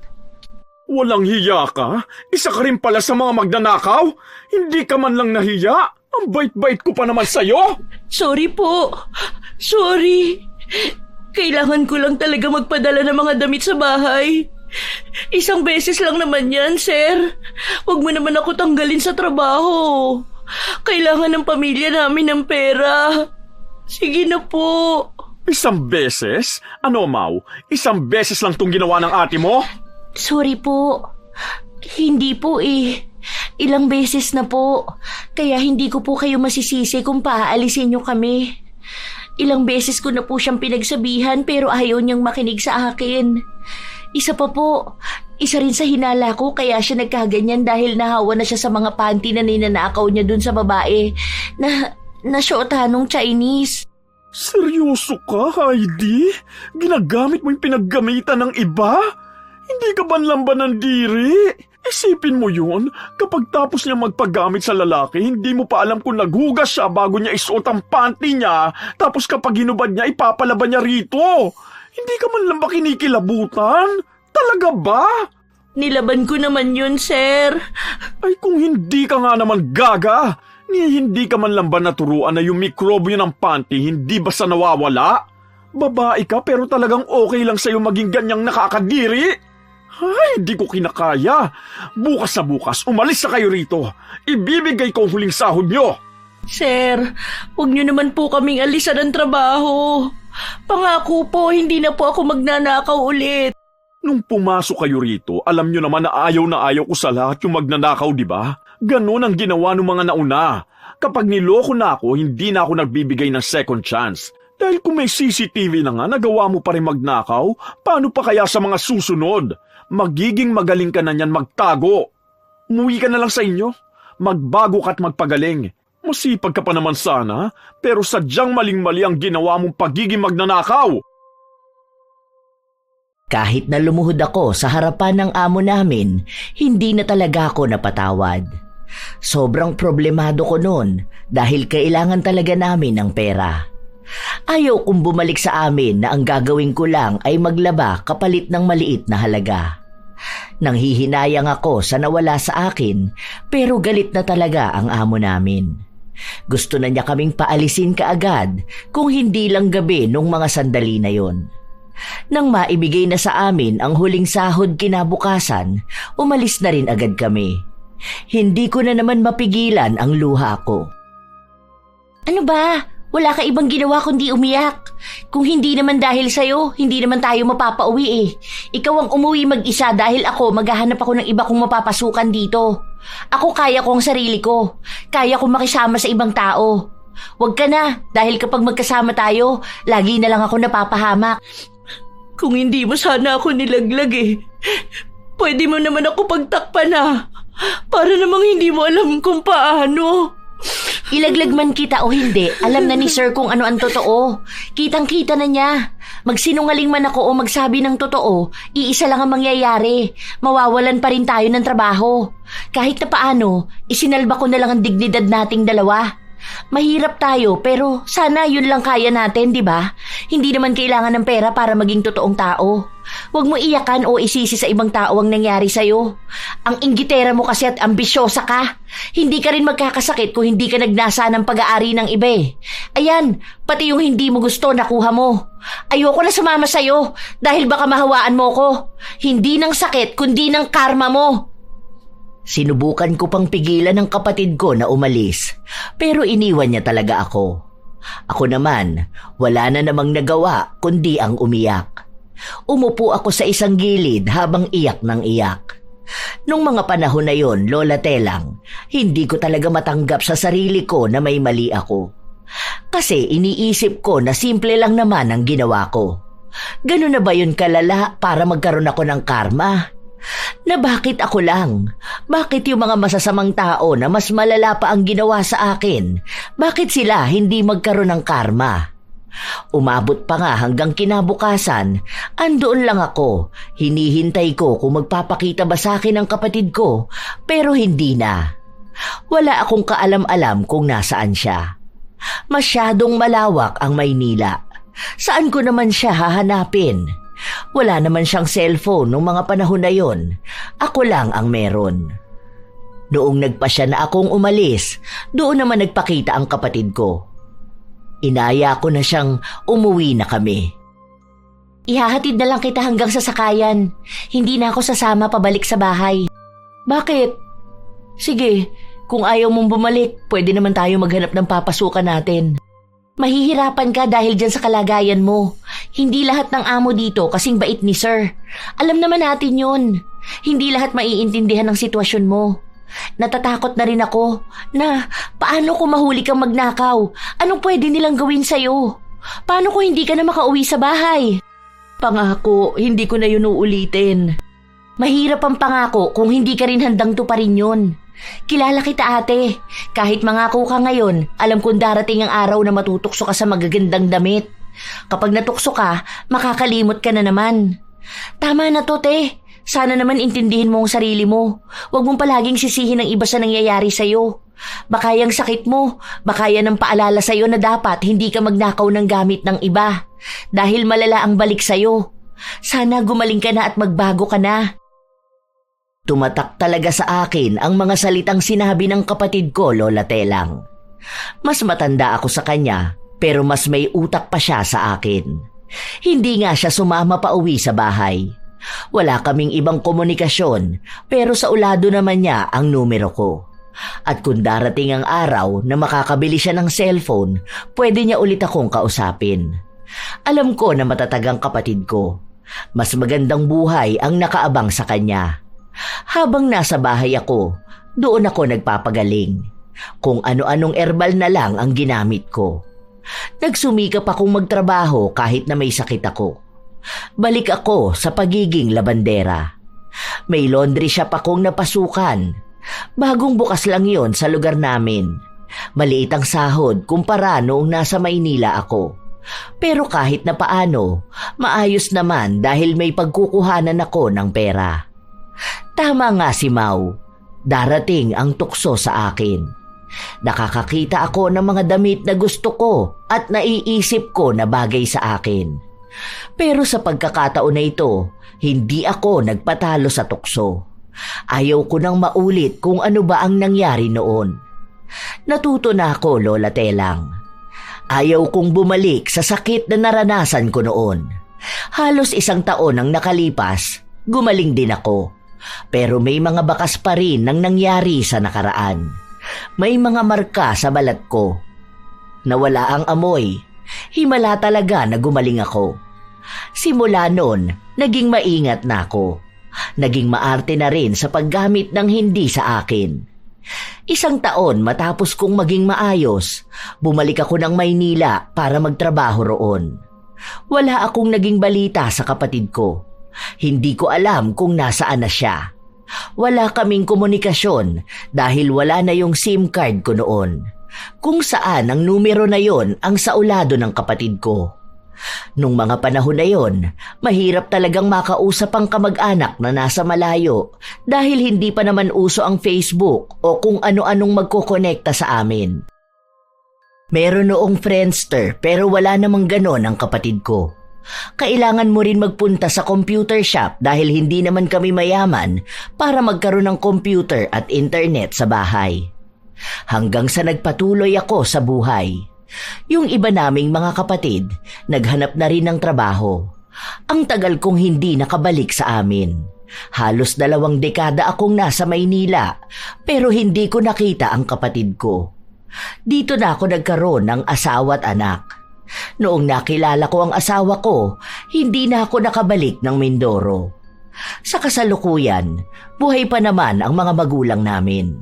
Walang hiya ka? Isa ka rin pala sa mga magnanakaw? Hindi ka man lang nahiya? Ang bait-bait ko pa naman sa'yo! Sorry po. Sorry. Kailangan ko lang talaga magpadala ng mga damit sa bahay. Isang beses lang naman yan, sir. Huwag mo naman ako tanggalin sa trabaho. Kailangan ng pamilya namin ng pera. Sige na po. Isang beses? Ano, Mau? Isang beses lang tong ginawa ng ate mo? Sorry po. Hindi po Ilang beses na po. Kaya hindi ko po kayo masisisi kung paaalisin niyo kami. Ilang beses ko na po siyang pinagsabihan pero ayaw niyang makinig sa akin. Isa pa po, isa rin sa hinala ko kaya siya nagkaganyan dahil nahawa na siya sa mga panty na ninanakaw niya dun sa babae na syota nung Chinese. Seryoso ka, Heidi? Ginagamit mo yung pinaggamitan ng iba? Hindi ka banlang ba ng diri? Isipin mo yun, kapag tapos niya magpagamit sa lalaki, hindi mo pa alam kung naghugas siya bago niya isuot ang panty niya, tapos kapag hinubad niya, ipapalaban niya rito. Hindi ka man lang ba kinikilabutan? Talaga ba? Nilaban ko naman yun, sir. Ay kung hindi ka nga naman gaga, hindi ka man lang ba naturuan na yung mikrobyo ng panty hindi basta nawawala? Babae ka pero talagang okay lang sa'yo maging ganyang nakakadiri? Ay, di ko kinakaya. Bukas na bukas, umalis na kayo rito. Ibibigay ko ang huling sahod nyo. Sir, huwag niyo naman po kaming alisan ng trabaho. Pangako po, hindi na po ako magnanakaw ulit. Nung pumasok kayo rito, alam nyo naman na ayaw ko sa lahat yung magnanakaw, di ba? Ganon ang ginawa ng mga nauna. Kapag niloko na ako, hindi na ako nagbibigay ng second chance. Dahil kung may CCTV na nga, nagawa mo pa rin magnakaw, paano pa kaya sa mga susunod? Magiging magaling ka na niyan magtago. Umuwi ka na lang sa inyo. Magbago ka at magpagaling. Masipag ka pa naman sana, pero sadyang maling-mali ang ginawa mong pagiging magnanakaw. Kahit na lumuhod ako sa harapan ng amo namin, hindi na talaga ako napatawad. Sobrang problemado ko noon dahil kailangan talaga namin ng pera. Ayaw kong bumalik sa amin na ang gagawin ko lang ay maglaba kapalit ng maliit na halaga. Nanghihinayang ako sa nawala sa akin pero galit na talaga ang amo namin. Gusto na niya kaming paalisin kaagad kung hindi lang gabi nung mga sandali na yon. Nang maibigay na sa amin ang huling sahod kinabukasan, umalis na rin agad kami. Hindi ko na naman mapigilan ang luha ko. Ano ba? Wala ka ibang ginawa kundi umiyak. Kung hindi naman dahil sa'yo, hindi naman tayo mapapauwi eh. Ikaw ang umuwi mag-isa dahil ako maghahanap ako ng iba kong mapapasukan dito. Ako kaya ko ang sarili ko. Kaya kong makisama sa ibang tao. Huwag ka na dahil kapag magkasama tayo, lagi na lang ako napapahamak. Kung hindi mo sana ako nilaglag eh, pwede mo naman ako pagtakpan na. Para namang hindi mo alam kung paano. Ilaglag man kita o hindi, alam na ni sir kung ano ang totoo. Kitang-kita na niya. Magsinungaling man ako o magsabi ng totoo, iisa lang ang mangyayari. Mawawalan pa rin tayo ng trabaho. Kahit na paano, isinalba ko na lang ang dignidad nating dalawa. Mahirap tayo pero sana yun lang kaya natin, di ba? Hindi naman kailangan ng pera para maging totoong tao. Huwag mo iyakan o isisi sa ibang tao ang nangyari sa'yo. Ang inggitera mo kasi at ambisyosa ka. Hindi ka rin magkakasakit kung hindi ka nagnasa ng pag-aari ng iba eh. Ayan, pati yung hindi mo gusto nakuha mo. Ayoko na sumama sa'yo dahil baka mahawaan mo ko. Hindi ng sakit kundi ng karma mo. Sinubukan ko pang pigilan ng kapatid ko na umalis, pero iniwan niya talaga ako. Ako naman, wala na namang nagawa kundi ang umiyak. Umupo ako sa isang gilid habang iyak ng iyak. Nung mga panahon na yon, Lola Telang, hindi ko talaga matanggap sa sarili ko na may mali ako. Kasi iniisip ko na simple lang naman ang ginawa ko. Ganun na ba yun kalala para magkaroon ako ng karma? Na bakit ako lang? Bakit yung mga masasamang tao na mas malala pa ang ginawa sa akin? Bakit sila hindi magkaroon ng karma? Umabot pa nga hanggang kinabukasan, andoon lang ako, hinihintay ko kung magpapakita ba sa akin ang kapatid ko, pero hindi na. Wala akong kaalam-alam kung nasaan siya. Masyadong malawak ang Maynila. Saan ko naman siya hahanapin? Wala naman siyang cellphone noong mga panahon na yon. Ako lang ang meron. Noong nagpasya na akong umalis, doon naman nagpakita ang kapatid ko. Inaya ko na siyang umuwi na kami. Ihahatid na lang kita hanggang sa sakayan. Hindi na ako sasama pabalik sa bahay. Bakit? Sige, kung ayaw mong bumalik, pwede naman tayo maghanap ng papasukan natin. Mahihirapan ka dahil dyan sa kalagayan mo. Hindi lahat ng amo dito kasing bait ni sir. Alam naman natin yun. Hindi lahat maiintindihan ng sitwasyon mo. Natatakot na rin ako na paano kung mahuli kang magnakaw? Anong pwede nilang gawin sa'yo? Paano kung hindi ka na makauwi sa bahay? Pangako, hindi ko na yun uulitin. Mahirap ang pangako kung hindi ka rin handang tuparin yun. Kilala kita ate. Kahit mangako ka ngayon, alam kong darating ang araw na matutokso ka sa magagandang damit. Kapag natukso ka, makakalimot ka na naman. Tama na to, te. Sana naman intindihin mo ang sarili mo. Huwag mong palaging sisihin ang iba sa nangyayari sa'yo. Baka yung sakit mo, baka yan ang paalala sa'yo na dapat hindi ka magnakaw ng gamit ng iba. Dahil malala ang balik sa'yo. Sana gumaling ka na at magbago ka na. Tumatak talaga sa akin ang mga salitang sinabi ng kapatid ko, Lola Telang. Mas matanda ako sa kanya, pero mas may utak pa siya sa akin. Hindi nga siya sumama pa uwi sa bahay. Wala kaming ibang komunikasyon, pero sa ulado naman niya ang numero ko. At kung darating ang araw na makakabili siya ng cellphone, pwede niya ulit akong kausapin. Alam ko na matatag ang kapatid ko. Mas magandang buhay ang nakaabang sa kanya. Habang nasa bahay ako, doon ako nagpapagaling. Kung ano-anong herbal na lang ang ginamit ko. Nagsumikap akong magtrabaho kahit na may sakit ako. Balik ako sa pagiging labandera. May laundry shop akong napasukan. Bagong bukas lang yon sa lugar namin. Maliit ang sahod kumpara noong nasa Maynila ako. Pero kahit na paano, maayos naman dahil may pagkukuhanan ako ng pera. Tama nga si Mau. Darating ang tukso sa akin. Nakakakita ako ng mga damit na gusto ko at naiisip ko na bagay sa akin. Pero sa pagkakataon na ito, hindi ako nagpatalo sa tukso. Ayaw ko nang maulit kung ano ba ang nangyari noon. Natuto na ako, Lola Telang. Ayaw kong bumalik sa sakit na naranasan ko noon. Halos 1 taon ang nakalipas, gumaling din ako. Pero may mga bakas pa rin ng nangyari sa nakaraan. May mga marka sa balat ko. Nawala ang amoy. Himala talaga na gumaling ako. Simula noon, naging maingat na ako. Naging maarte na rin sa paggamit ng hindi sa akin. 1 taon matapos kong maging maayos, bumalik ako ng Maynila para magtrabaho roon. Wala akong naging balita sa kapatid ko. Hindi ko alam kung nasaan na siya. Wala kaming komunikasyon dahil wala na yung SIM card ko noon. Kung saan ang numero na yon ang saulado ng kapatid ko. Nung mga panahon na yon, mahirap talagang makausap ang kamag-anak na nasa malayo dahil hindi pa naman uso ang Facebook o kung ano-anong magkokonekta sa amin. Meron noong Friendster pero wala namang ganon ang kapatid ko. Kailangan mo rin magpunta sa computer shop dahil hindi naman kami mayaman para magkaroon ng computer at internet sa bahay. Hanggang sa nagpatuloy ako sa buhay. Yung iba naming mga kapatid, naghanap na rin ng trabaho. Ang tagal kong hindi nakabalik sa amin. Halos 2 dekada akong nasa Maynila pero hindi ko nakita ang kapatid ko. Dito na ako nagkaroon ng asawa at anak. Noong nakilala ko ang asawa ko, hindi na ako nakabalik ng Mindoro. Sa kasalukuyan, buhay pa naman ang mga magulang namin.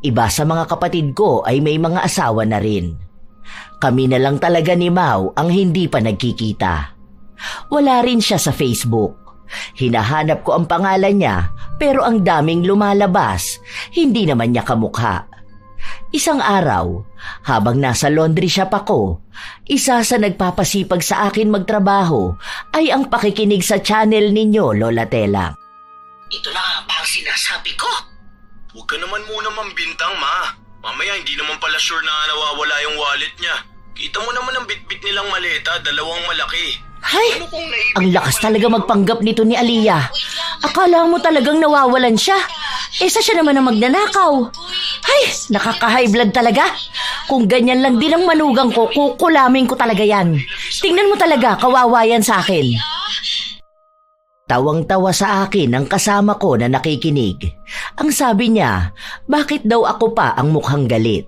Iba sa mga kapatid ko ay may mga asawa na rin. Kami na lang talaga ni Mau ang hindi pa nagkikita. Wala rin siya sa Facebook. Hinahanap ko ang pangalan niya pero ang daming lumalabas, hindi naman niya kamukha. Isang araw, habang nasa laundry shop ako, isa sa nagpapasipag sa akin magtrabaho ay ang pakikinig sa channel ninyo, Lola Telang. Ito na nga ba ang sinasabi ko? Huwag ka naman muna mambintang, ma. Mamaya hindi naman pala sure na nawawala yung wallet niya. Kita mo naman ang bitbit nilang maleta, 2 malaki. Hay, ang lakas talaga magpanggap nito ni Aliyah. Akala mo talagang nawawalan siya. Isa siya naman ang magnanakaw. Hay, nakaka-high blood talaga. Kung ganyan lang din ang manugang ko, kukulamin ko talaga yan. Tingnan mo talaga, kawawa yan sa akin. Tawang-tawa sa akin ang kasama ko na nakikinig. Ang sabi niya, bakit daw ako pa ang mukhang galit?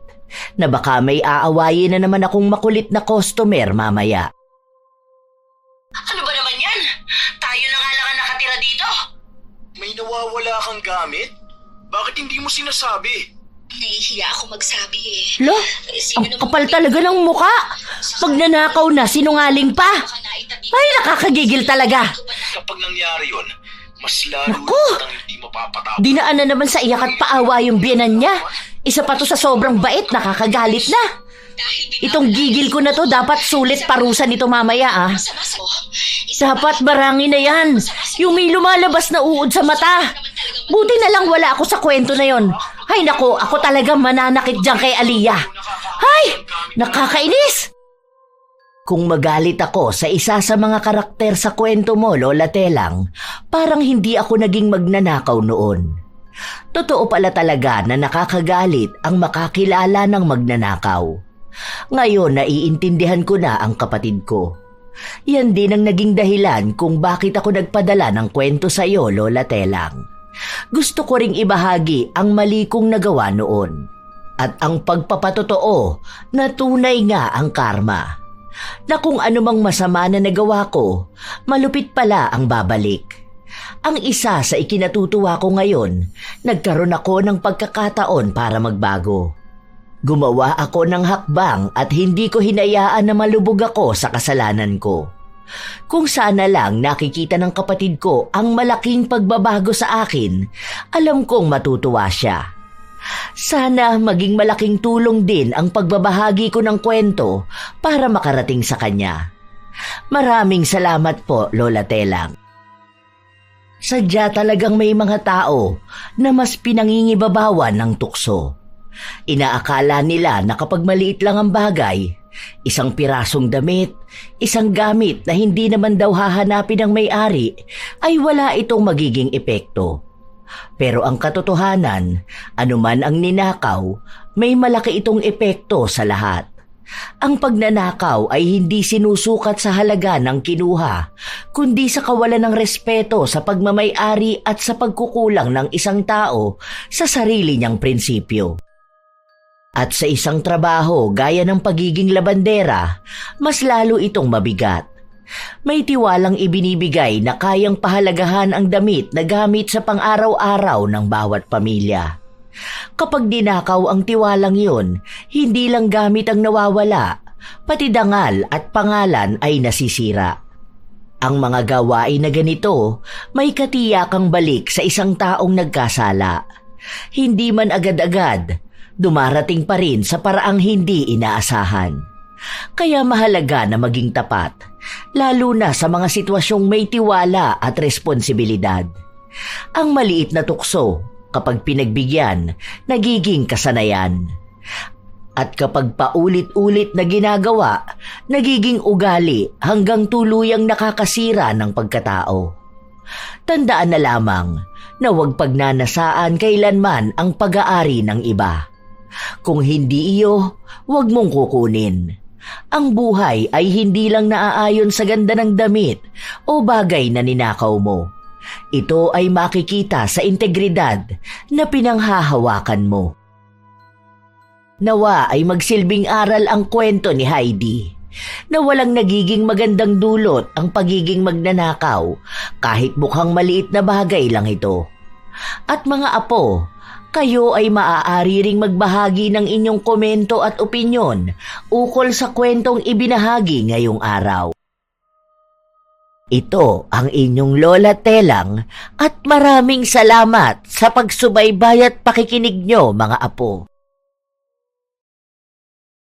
Na baka may aawayin na naman akong makulit na customer mamaya. Ano ba naman yan? Tayo na nga lang ang nakatira dito. May nawawala kang gamit? Bakit hindi mo sinasabi? Nahihiya ako magsabi eh. Lo, Sino ang namang kapal talaga ng muka. Magnanakaw na, sinungaling pa. baka naitabi Ay, nakakagigil talaga. Kapag nangyari yon, mas lalo Naku! kitang hindi mapapatapos. Dinaan na naman sa iyak at paawa yung biyenan niya. Isa pa to sa sobrang bait, nakakagalit na. Itong gigil ko na to, dapat sulit parusa nito mamaya ah. Masama mo. Dapat barangin na yan. Yung may lumalabas na uod sa mata. Buti na lang wala ako sa kwento na yon. Ay nako, ako talaga mananakit dyan kay Aliyah. Ay, nakakainis. Kung magalit ako sa isa sa mga karakter sa kwento mo, Lola Telang, parang hindi ako naging magnanakaw noon. Totoo pala talaga na nakakagalit ang makakilala ng magnanakaw. Ngayon naiintindihan ko na ang kapatid ko. Yan din ang naging dahilan kung bakit ako nagpadala ng kwento sa iyo, Lola Telang. Gusto ko ring ibahagi ang mali kong nagawa noon. At ang pagpapatotoo na tunay nga ang karma. Na kung anumang masama na nagawa ko, malupit pala ang babalik. Ang isa sa ikinatutuwa ko ngayon, nagkaroon ako ng pagkakataon para magbago. Gumawa ako ng hakbang at hindi ko hinayaan na malubog ako sa kasalanan ko. Kung sana lang nakikita ng kapatid ko ang malaking pagbabago sa akin, alam kong matutuwa siya. Sana maging malaking tulong din ang pagbabahagi ko ng kwento para makarating sa kanya. Maraming salamat po, Lola Telang. Sadya talagang may mga tao na mas pinangingibabawan ng tukso. Inaakala nila na kapag maliit lang ang bagay, isang pirasong damit, isang gamit na hindi naman daw hahanapin ng may-ari, ay wala itong magiging epekto. Pero ang katotohanan, anuman ang ninakaw, may malaki itong epekto sa lahat. Ang pagnanakaw ay hindi sinusukat sa halaga ng kinuha, kundi sa kawalan ng respeto sa pagmamay-ari at sa pagkukulang ng isang tao sa sarili niyang prinsipyo. At sa isang trabaho gaya ng pagiging labandera, mas lalo itong mabigat. May tiwalang ibinibigay na kayang pahalagahan ang damit na gamit sa pang-araw-araw ng bawat pamilya. Kapag dinakaw ang tiwalang yun, hindi lang gamit ang nawawala, pati dangal at pangalan ay nasisira. Ang mga gawain na ganito, may katiyakang balik sa isang taong nagkasala. Hindi man agad-agad, dumarating pa rin sa paraang hindi inaasahan. Kaya mahalaga na maging tapat, lalo na sa mga sitwasyong may tiwala at responsibilidad. Ang maliit na tukso, kapag pinagbigyan, nagiging kasanayan. At kapag paulit-ulit na ginagawa, nagiging ugali hanggang tuluyang nakakasira ng pagkatao. Tandaan na lamang na huwag pagnanasaan kailanman ang pag-aari ng iba. Kung hindi iyo, huwag mong kukunin. Ang buhay ay hindi lang naaayon sa ganda ng damit o bagay na ninakaw mo. Ito ay makikita sa integridad na pinanghahawakan mo. Nawa ay magsilbing aral ang kwento ni Heidi na walang nagiging magandang dulot ang pagiging magnanakaw kahit mukhang maliit na bagay lang ito. At mga apo, kayo ay maaari ring magbahagi ng inyong komento at opinyon ukol sa kwentong ibinahagi ngayong araw. Ito ang inyong Lola Telang at maraming salamat sa pagsubaybay at pakikinig nyo mga apo.